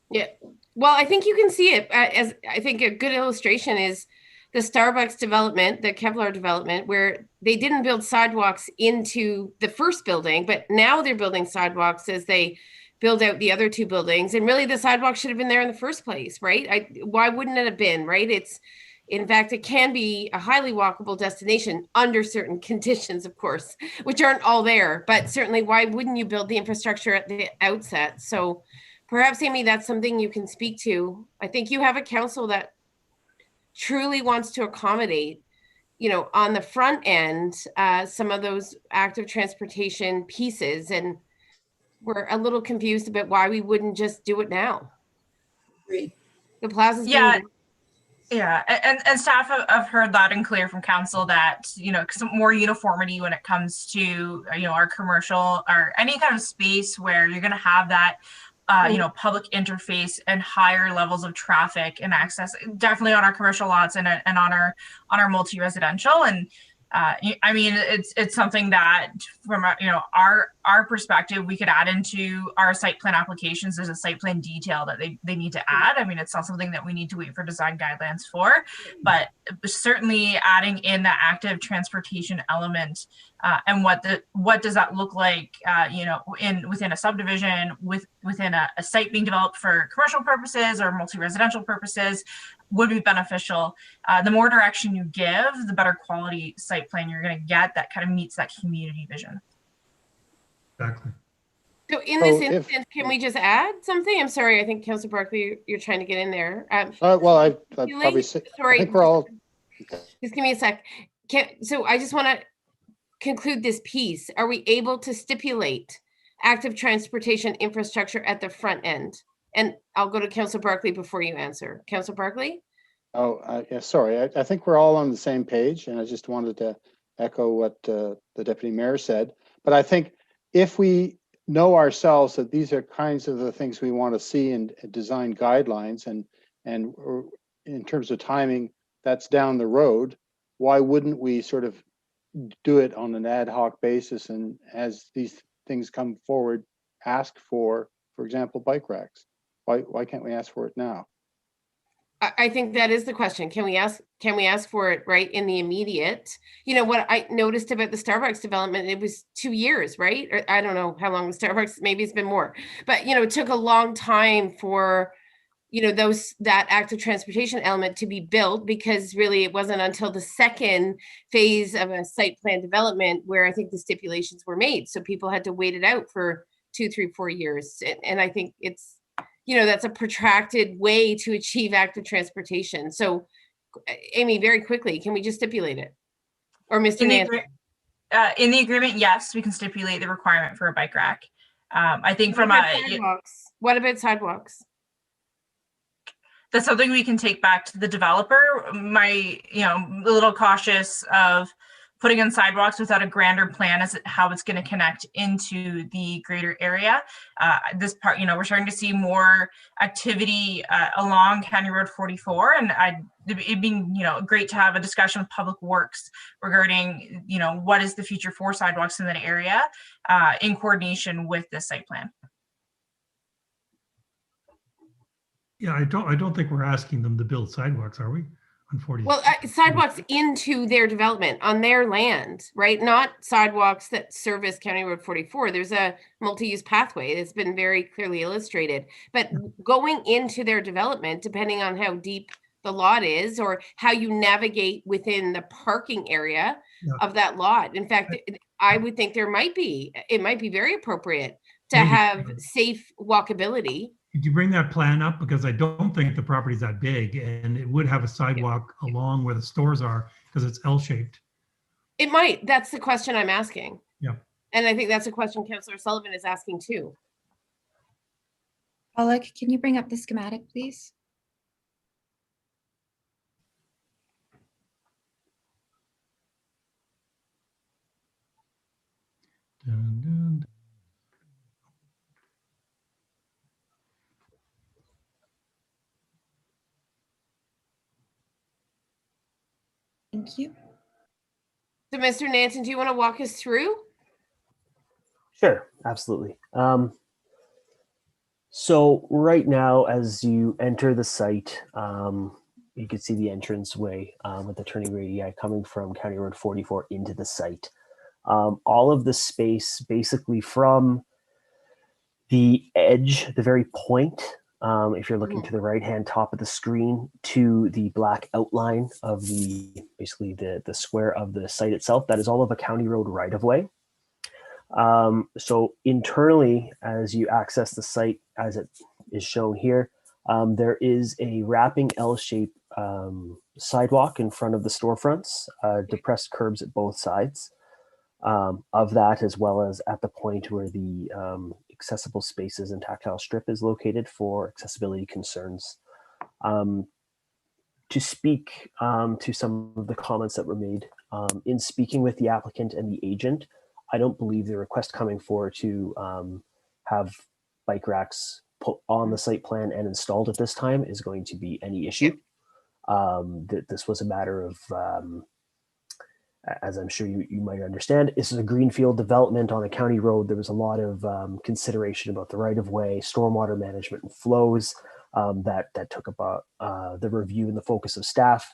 S1: Yeah, well, I think you can see it as, I think a good illustration is the Starbucks development, the Kevlar development, where they didn't build sidewalks into the first building, but now they're building sidewalks as they build out the other two buildings. And really the sidewalk should have been there in the first place, right? Why wouldn't it have been, right? In fact, it can be a highly walkable destination under certain conditions, of course, which aren't all there, but certainly why wouldn't you build the infrastructure at the outset? So perhaps, Amy, that's something you can speak to. I think you have a council that truly wants to accommodate, on the front end, some of those active transportation pieces. And we're a little confused about why we wouldn't just do it now.
S7: Agree.
S1: The plaza's
S3: Yeah. Yeah, and staff have heard loud and clear from council that, some more uniformity when it comes to, our commercial or any kind of space where you're going to have that public interface and higher levels of traffic and access, definitely on our commercial lots and on our multi-residential. And it's something that from our perspective, we could add into our site plan applications. There's a site plan detail that they need to add. It's not something that we need to wait for design guidelines for, but certainly adding in the active transportation element and what does that look like, within a subdivision, within a site being developed for commercial purposes or multi-residential purposes would be beneficial. The more direction you give, the better quality site plan you're going to get that kind of meets that community vision.
S6: Exactly.
S1: So in this
S5: So if-
S1: instance, can we just add something? I'm sorry, I think Councillor Barkley, you're trying to get in there.
S5: Well, I'd
S1: Julie?
S5: probably say, I
S1: Sorry,
S5: think we're all,
S1: just give me a sec. So I just want to conclude this piece. Are we able to stipulate active transportation infrastructure at the front end? And I'll go to Councillor Barkley before you answer. Councillor Barkley?
S5: yeah, sorry, I think we're all on the same page, and I just wanted to echo what the deputy mayor said. But I think if we know ourselves that these are kinds of the things we want to see in design guidelines, and in terms of timing, that's down the road, why wouldn't we sort of do it on an ad hoc basis, and as these things come forward, ask for example, bike racks? Why can't we ask for it now?
S1: I think that is the question. Can we ask for it right in the immediate? You know, what I noticed about the Starbucks development, it was 2 years, right? Or I don't know how long the Starbucks, maybe it's been more, but it took a long time for, that active transportation element to be built, because really it wasn't until the second phase of a site plan development where I think the stipulations were made. So people had to wait it out for 2, 3, 4 years. And I think it's, that's a protracted way to achieve active transportation. So, Amy, very quickly, can we just stipulate it? Or Mr. Nancy?
S3: In the agreement, yes, we can stipulate the requirement for a bike rack. I think
S1: What about sidewalks?
S3: That's something we can take back to the developer. A little cautious of putting in sidewalks without a grander plan as how it's going to connect into the greater area. This part, we're starting to see more activity along County Road 44, and it'd be, great to have a discussion with Public Works regarding, what is the future for sidewalks in that area in coordination with this site plan.
S6: Yeah, I don't think we're asking them to build sidewalks, are we? On 40.
S1: Well, sidewalks into their development on their land, right? Not sidewalks that service County Road 44. There's a multi-use pathway that's been very clearly illustrated, but going into their development, depending on how deep the lot is or how you navigate within the parking area of that lot. In fact, I would think it might be very appropriate to have safe walkability.
S6: Could you bring that plan up? Because I don't think the property's that big, and it would have a sidewalk along where the stores are because it's L-shaped.
S1: It might. That's the question I'm asking.
S6: Yeah.
S1: And I think that's a question Councillor Sullivan is asking too.
S9: Pollock, can you bring up the schematic, please?
S6: Dun, dun, dun.
S9: Thank you.
S1: So, Mr. Nanton, do you want to walk us through?
S10: Sure, absolutely. So right now, as you enter the site, you can see the entranceway with the turning radii coming from County Road 44 into the site. All of the space basically from the edge, the very point, if you're looking to the right-hand top of the screen, to the black outline of basically the square of the site itself, that is all of a county road right-of-way. So internally, as you access the site, as it is shown here, there is a wrapping L-shaped sidewalk in front of the storefronts, depressed curbs at both sides of that, as well as at the point where the accessible spaces and tactile strip is located for accessibility concerns. To speak to some of the comments that were made, in speaking with the applicant and the agent, I don't believe the request coming forward to have bike racks put on the site plan and installed at this time is going to be any issue. That this was a matter of, as I'm sure you might understand, this is a greenfield development on a county road. There was a lot of consideration about the right-of-way, stormwater management and flows that took about the review and the focus of staff.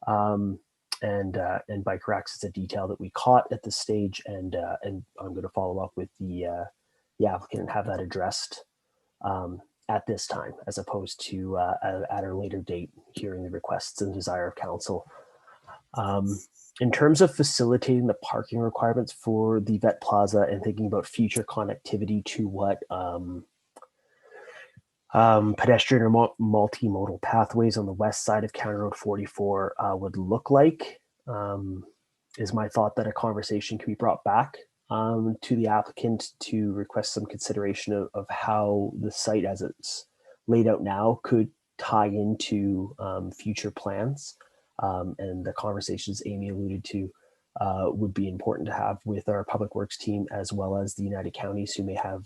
S10: And bike racks is a detail that we caught at this stage, and I'm going to follow up with the applicant and have that addressed at this time, as opposed to at a later date, hearing the requests and desire of council. In terms of facilitating the parking requirements for the Vet Plaza and thinking about future connectivity to what pedestrian or multimodal pathways on the west side of County Road 44 would look like, is my thought that a conversation can be brought back to the applicant to request some consideration of how the site as it's laid out now could tie into future plans. And the conversations Amy alluded to would be important to have with our public works team, as well as the United Counties, who may have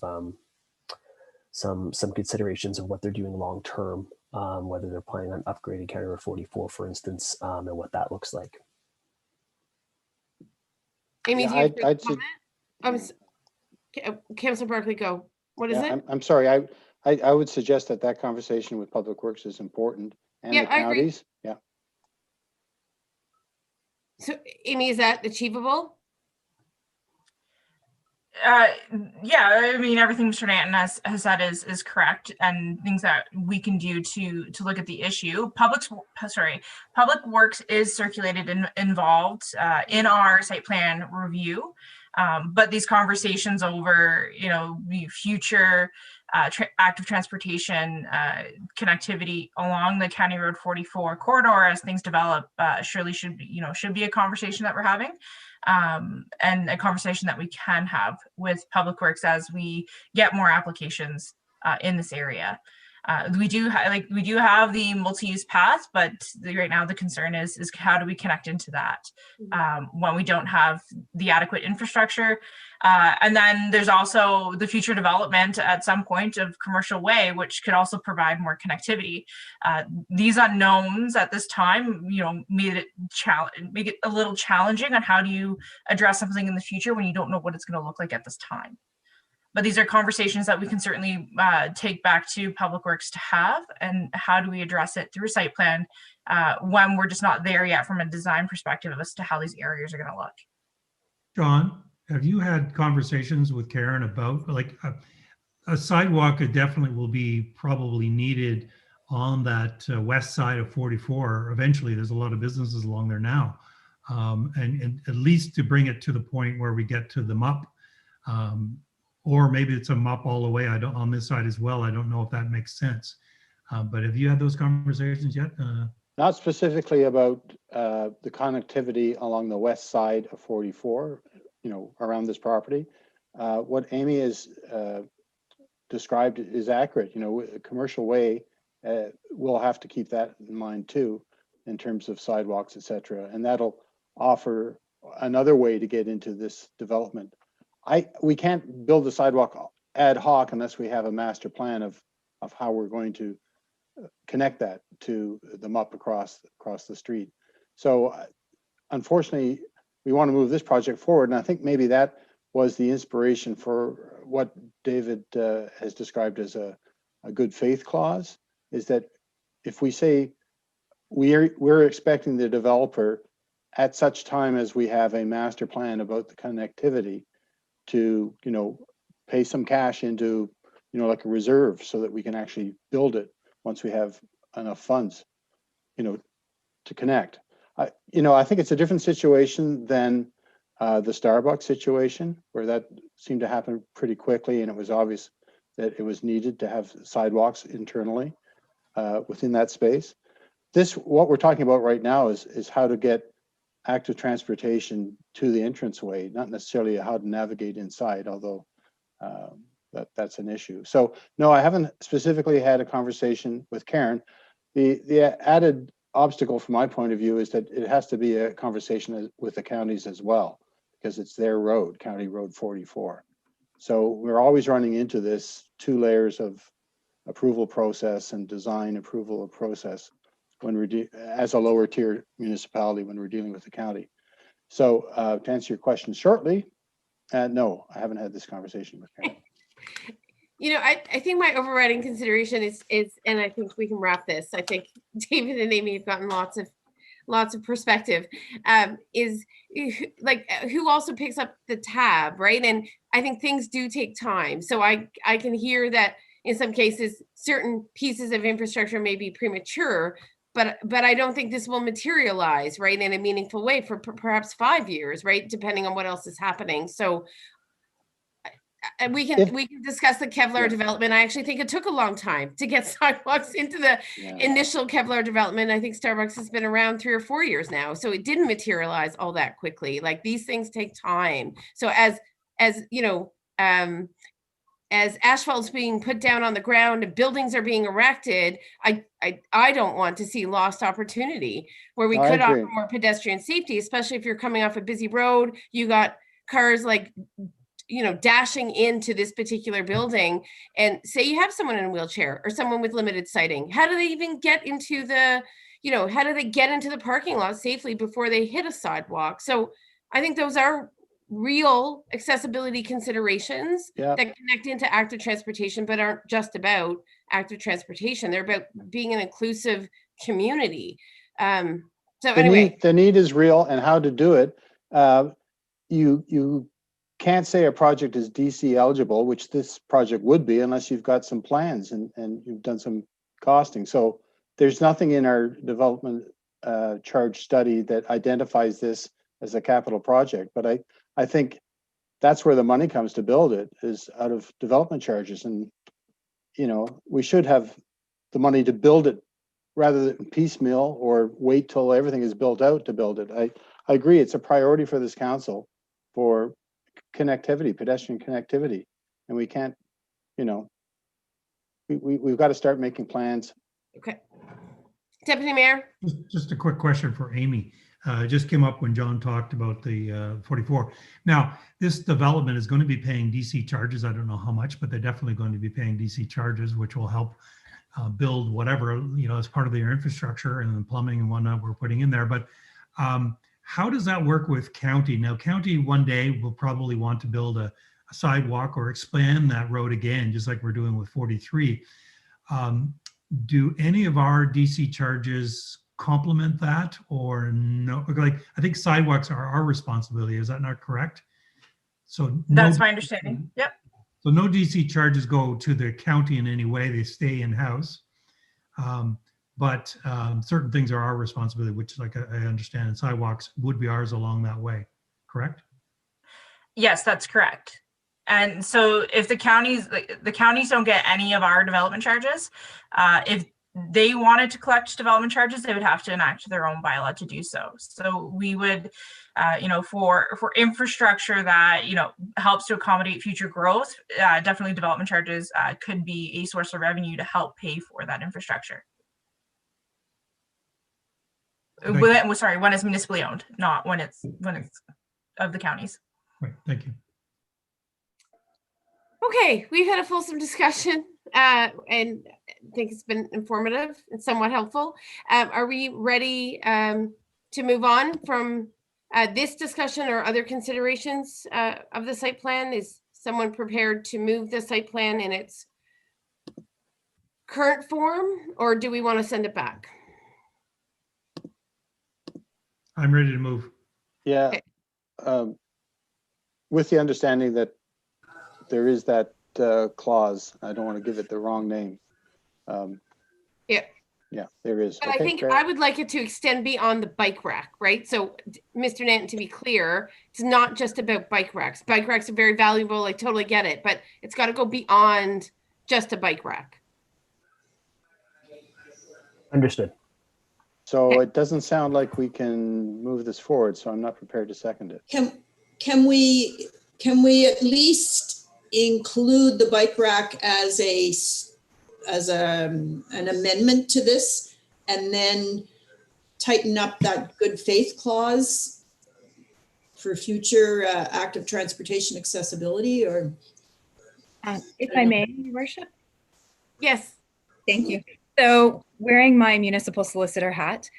S10: some considerations of what they're doing long term, whether they're planning on upgrading County Road 44, for instance, and what that looks like.
S1: Amy,
S5: Yeah,
S1: do you have a comment? Councilor Barclay, go. What is it?
S5: I'm sorry. I would suggest that conversation with Public Works is important, and
S1: Yeah,
S5: the
S1: I agree.
S5: counties. Yeah.
S1: So, Amy, is that achievable?
S3: Yeah, I mean, everything Mr. Nanton has said is correct, and things that we can do to look at the issue. Public Works is circulated and involved in our site plan review, but these conversations over, the future active transportation connectivity along the County Road 44 corridor as things develop surely should be a conversation that we're having. And a conversation that we can have with Public Works as we get more applications in this area. We do have the multi-use path, but right now the concern is how do we connect into that when we don't have the adequate infrastructure. And then there's also the future development at some point of Commercial Way, which could also provide more connectivity. These unknowns at this time, make it a little challenging on how do you address something in the future when you don't know what it's going to look like at this time. But these are conversations that we can certainly take back to Public Works to have, and how do we address it through a site plan when we're just not there yet from a design perspective as to how these areas are going to look.
S6: John, have you had conversations with Karen about like a sidewalk that definitely will be probably needed on that west side of 44? Eventually, there's a lot of businesses along there now. And at least to bring it to the point where we get to the MUP, or maybe it's a MUP all the way on this side as well. I don't know if that makes sense. But have you had those conversations yet?
S5: Not specifically about the connectivity along the west side of 44, around this property. What Amy has described is accurate. Commercial Way, we'll have to keep that in mind too, in terms of sidewalks, et cetera. And that'll offer another way to get into this development. We can't build the sidewalk ad hoc unless we have a master plan of how we're going to connect that to the MUP across the street. So unfortunately, we want to move this project forward. And I think maybe that was the inspiration for what David has described as a good faith clause, is that if we say we're expecting the developer at such time as we have a master plan about the connectivity to, pay some cash into, like a reserve so that we can actually build it once we have enough funds, to connect. I think it's a different situation than the Starbucks situation, where that seemed to happen pretty quickly, and it was obvious that it was needed to have sidewalks internally within that space. What we're talking about right now is how to get active transportation to the entranceway, not necessarily how to navigate inside, although that's an issue. So no, I haven't specifically had a conversation with Karen. The added obstacle from my point of view is that it has to be a conversation with the counties as well, because it's their road, County Road 44. So we're always running into this 2 layers of approval process and design approval process when we're as a lower tier municipality when we're dealing with the county. So to answer your question shortly, no, I haven't had this conversation with Karen.
S1: I think my overriding consideration is, and I think we can wrap this. I think David and Amy have gotten lots of perspective. Is like who also picks up the tab, right? And I think things do take time. So I can hear that in some cases certain pieces of infrastructure may be premature, but I don't think this will materialize, right, in a meaningful way for perhaps 5 years, right, depending on what else is happening. So and we can discuss the Kevlar
S5: Yeah.
S1: development. I actually think it took a long time to get sidewalks into the
S5: Yeah.
S1: initial Kevlar development. I think Starbucks has been around 3 or 4 years now, so it didn't materialize all that quickly. Like, these things take time. So as you know, as asphalt's being put down on the ground and buildings are being erected, I don't want to see lost opportunity where we
S5: I
S1: could offer
S5: agree.
S1: more pedestrian safety, especially if you're coming off a busy road. You got cars like, you know, dashing into this particular building, and say you have someone in a wheelchair or someone with limited sighting. How do they even get into the, you know, how do they get into the parking lot safely before they hit a sidewalk? So I think those are real accessibility considerations
S5: Yeah.
S1: that connect into active transportation, but aren't just about active transportation. They're about being an inclusive community. So anyway,
S5: The need is real, and how to do it. You can't say a project is DC eligible, which this project would be, unless you've got some plans and you've done some costing. So there's nothing in our development charge study that identifies this as a capital project. But I think that's where the money comes to build it, is out of development charges. And, you know, we should have the money to build it rather than piecemeal or wait till everything is built out to build it. I agree, it's a priority for this council for connectivity, pedestrian connectivity. And we can't, you know, we've got to start making plans.
S1: okay. Deputy Mayor?
S6: Just a quick question for Amy. It just came up when John talked about the 44. Now, this development is going to be paying DC charges. I don't know how much, but they're definitely going to be paying DC charges, which will help build whatever, you know, as part of their infrastructure and the plumbing and whatnot we're putting in there. But how does that work with county? Now, county one day will probably want to build a sidewalk or expand that road again, just like we're doing with 43. Do any of our DC charges complement that, or no? Like, I think sidewalks are our responsibility. Is that not correct? So
S3: That's my understanding. Yep.
S6: So no DC charges go to the county in any way. They stay in-house. But certain things are our responsibility, which, like I understand, and sidewalks would be ours along that way, correct?
S3: Yes, that's correct. And so if the counties don't get any of our development charges, if they wanted to collect development charges, they would have to enact their own bylaw to do so. So we would, you know, for infrastructure that, you know, helps to accommodate future growth, definitely development charges could be a source of revenue to help pay for that infrastructure. When it's municipally owned, not when it's of the counties.
S6: Right, thank you.
S1: Okay, we've had a fulsome discussion and I think it's been informative and somewhat helpful. Are we ready to move on from this discussion or other considerations of the site plan? Is someone prepared to move the site plan in its current form, or do we want to send it back?
S6: I'm ready to move.
S5: Yeah.
S1: Okay.
S5: With the understanding that there is that clause. I don't want to give it the wrong name.
S1: Yeah.
S5: Yeah, there is.
S1: But
S5: Okay,
S1: I think
S5: great.
S1: I would like it to extend beyond the bike rack, right? So, Mr. Nanton, to be clear, it's not just about bike racks. Bike racks are very valuable. I totally get it, but it's got to go beyond just a bike rack.
S10: Understood.
S5: So
S1: Okay.
S5: it doesn't sound like we can move this forward, so I'm not prepared to second it.
S7: Can we at least include the bike rack as an amendment to this, and then tighten up that good faith clause for future active transportation accessibility? Or
S9: If I may, Your Worship?
S1: Yes.
S9: Thank you. So, wearing my municipal solicitor hat,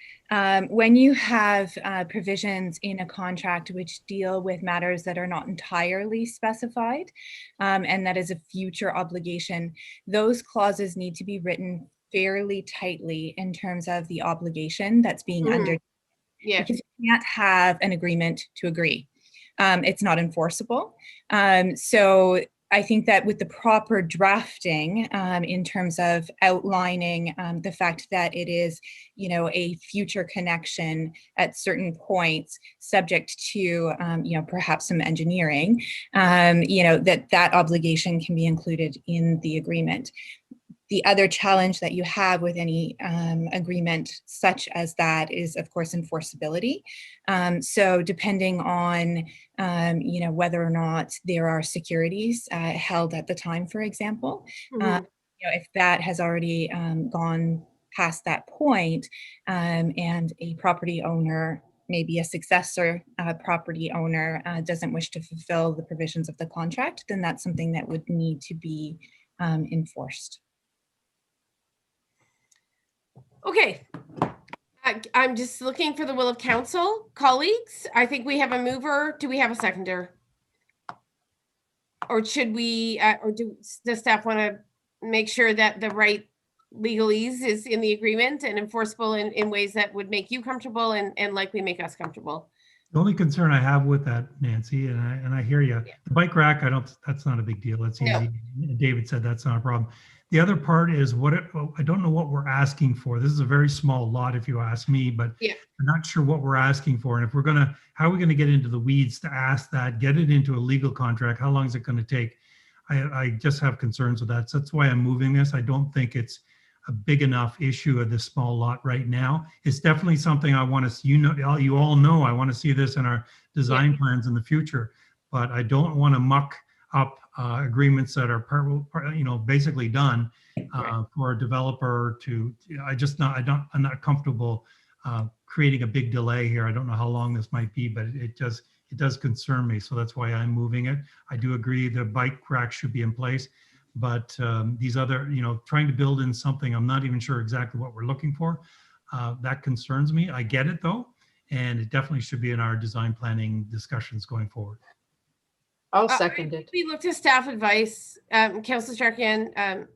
S9: when you have provisions in a contract which deal with matters that are not entirely specified, and that is a future obligation, those clauses need to be written fairly tightly in terms of the obligation that's being undertaken.
S1: Yeah.
S9: Because you can't have an agreement to agree. It's not enforceable. So I think that with the proper drafting, in terms of outlining the fact that it is, a future connection at certain points, subject to, perhaps some engineering, that obligation can be included in the agreement. The other challenge that you have with any agreement such as that is, of course, enforceability. So depending on, whether or not there are securities held at the time, for example, if that has already gone past that point, and a property owner, maybe a successor property owner, doesn't wish to fulfill the provisions of the contract, then that's something that would need to be enforced.
S1: Okay. I'm just looking for the will of council. Colleagues, I think we have a mover. Do we have a seconder? Or should we, or does the staff want to make sure that the right legalese is in the agreement and enforceable in ways that would make you comfortable and likely make us comfortable?
S6: The only concern I have with that, Nancy, and I hear you, the bike rack, that's not a big deal. That's easy. No. David said that's not a problem. The other part is I don't know what we're asking for. This is a very small lot, if you ask me, but I'm not sure what we're asking for. And if how are we gonna get into the weeds to ask that, get it into a legal contract? How long is it gonna take? I just have concerns with that. So that's why I'm moving this. I don't think it's a big enough issue of this small lot right now. It's definitely something I want to see. You all know I want to see this in our design plans in the future, but I don't want to muck up agreements that are basically done for a developer to. I'm not comfortable creating a big delay here. I don't know how long this might be, but it does concern me. So that's why I'm moving it. I do agree the bike rack should be in place. But these other, trying to build in something, I'm not even sure exactly what we're looking for. That concerns me. I get it though, and it definitely should be in our design planning discussions going forward.
S11: I'll second it.
S1: We look to staff advice. Councillor Strakian,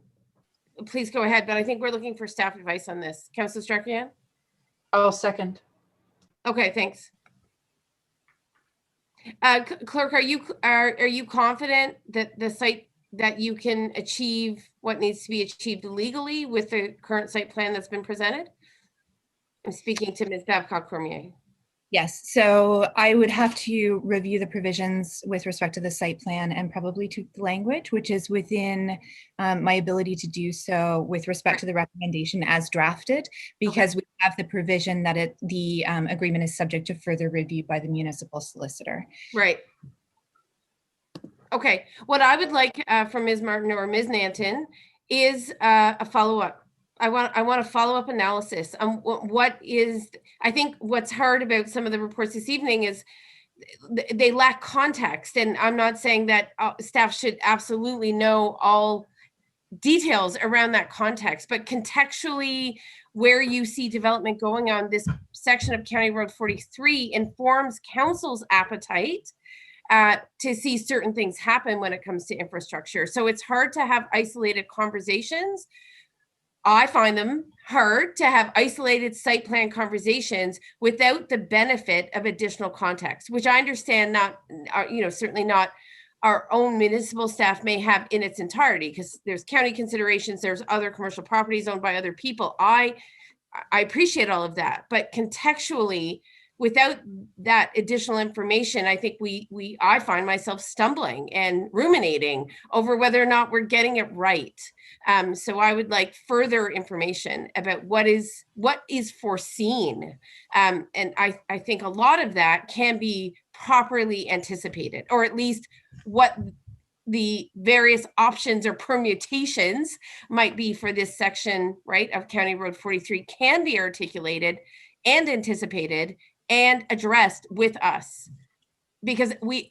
S1: please go ahead, but I think we're looking for staff advice on this. Councillor Strakian?
S11: I'll second.
S1: Okay, thanks. Clerk, are you confident that the site that you can achieve what needs to be achieved legally with the current site plan that's been presented? I'm speaking to Ms. Babcock Cormier.
S9: Yes, so I would have to review the provisions with respect to the site plan and probably to the language, which is within my ability to do so with respect to the recommendation as drafted, because we have the provision that the agreement is subject to further review by the municipal solicitor.
S1: Right. Okay, what I would like from Ms. Martin or Ms. Nanton is a follow-up. I want a follow-up analysis on what is, I think what's hard about some of the reports this evening is they lack context. And I'm not saying that staff should absolutely know all details around that context, but contextually where you see development going on this section of County Road 43 informs council's appetite to see certain things happen when it comes to infrastructure. So it's hard to have isolated conversations. I find them hard to have isolated site plan conversations without the benefit of additional context, which I understand certainly not our own municipal staff may have in its entirety, because there's county considerations, there's other commercial properties owned by other people. I appreciate all of that, but contextually, without that additional information, I think I find myself stumbling and ruminating over whether or not we're getting it right. So I would like further information about what is foreseen. And I think a lot of that can be properly anticipated, or at least what the various options or permutations might be for this section, right, of County Road 43 can be articulated and anticipated and addressed with us, because we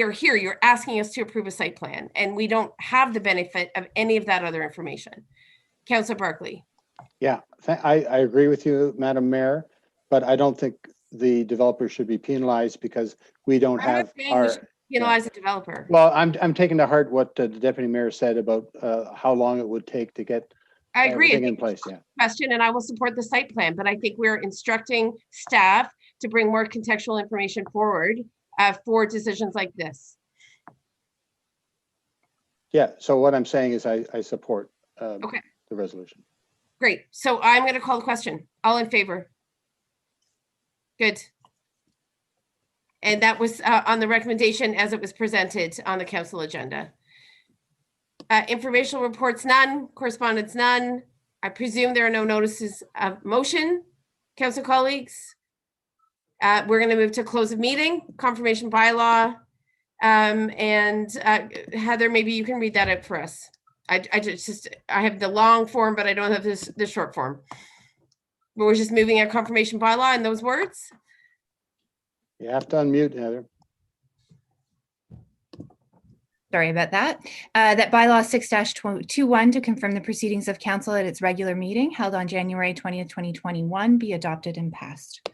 S1: are here. You're asking us to approve a site plan, and we don't have the benefit of any of that other information. Councillor Barkley.
S5: Yeah, I agree with you, Madam Mayor, but I don't think the developer should be penalized because we don't have our.
S1: Penalize the developer.
S5: Well, I'm taking to heart what the deputy mayor said about how long it would take to get.
S1: I agree.
S5: In place, yeah.
S1: Question, and I will support the site plan, but I think we're instructing staff to bring more contextual information forward for decisions like this.
S5: Yeah, so what I'm saying is I support
S1: Okay.
S5: the resolution.
S1: Great. So I'm going to call the question. All in favor? Good. And that was on the recommendation as it was presented on the council agenda. Informational reports, none. Correspondence, none. I presume there are no notices of motion, council colleagues. We're going to move to close of meeting, confirmation bylaw. And Heather, maybe you can read that out for us. I have the long form, but I don't have the short form. But we're just moving a confirmation bylaw in those words.
S5: You have to unmute, Heather.
S9: Sorry about that. That bylaw 6-21 to confirm the proceedings of council at its regular meeting held on January 20th, 2021 be adopted and passed.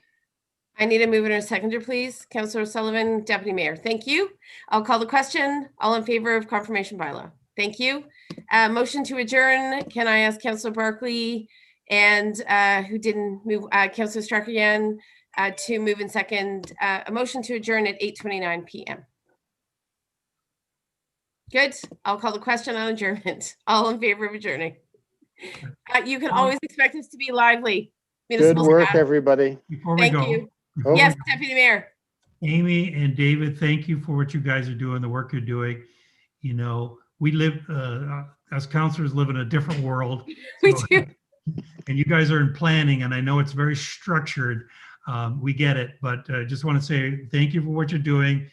S1: I need a mover and a seconder, please. Councillor Sullivan, Deputy Mayor. Thank you. I'll call the question. All in favor of confirmation bylaw? Thank you. Motion to adjourn. Can I ask Councillor Barkley and who didn't move, Councillor Strakoyan, to move in second, a motion to adjourn at 8:29 p.m. Good. I'll call the question on adjournment. All in favor of adjourning? You can always expect us to be lively.
S5: Good
S1: Municipal
S5: work,
S1: staff.
S5: everybody.
S6: Before we
S1: Thank
S6: go,
S1: you.
S5: Oh,
S1: Yes, Deputy Mayor.
S6: Amy and David, thank you for what you guys are doing, the work you're doing. You know, we live, as counselors, live in a different world.
S1: We
S6: So-
S1: do.
S6: And you guys are in planning, and I know it's very structured. We get it, but just want to say thank you for what you're doing.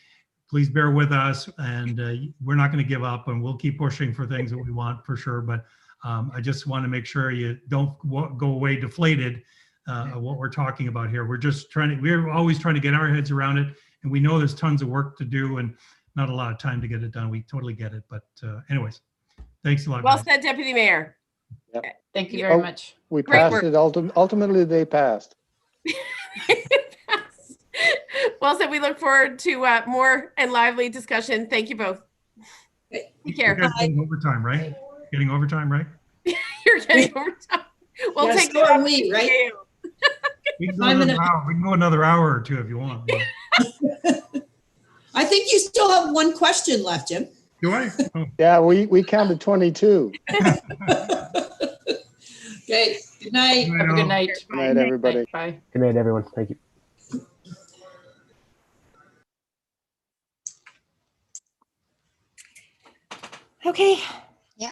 S6: Please bear with us, and we're not going to give up, and we'll keep pushing for things that we want for sure. But I just want to make sure you don't go away deflated of what we're talking about here. We're always trying to get our heads around it, and we know there's tons of work to do and not a lot of time to get it done. We totally get it. But anyways, thanks a lot.
S1: Well
S6: guys.
S1: said, Deputy Mayor.
S11: Thank you
S1: Yeah.
S11: very
S5: Oh.
S11: much.
S5: We
S1: Great
S5: passed
S1: work.
S5: it. Ultimately, they passed.
S1: Well said. We look forward to more and lively discussion. Thank you both. Take
S6: You
S1: care.
S6: guys getting overtime, right? Getting overtime, right?
S1: You're getting overtime. We'll
S7: Yes,
S1: take
S7: so
S1: that
S7: are
S1: up.
S7: we, right?
S6: We can go
S7: I'm
S6: another
S7: gonna-
S6: hour. We can go another hour or two if you want.
S7: I think you still have one question left, Jim.
S6: Do I? Oh.
S5: Yeah, we counted 22.
S7: Okay, good night.
S11: Have a good night.
S5: Good night, everybody.
S11: Bye.
S10: Good night, everyone. Thank you.
S9: Okay,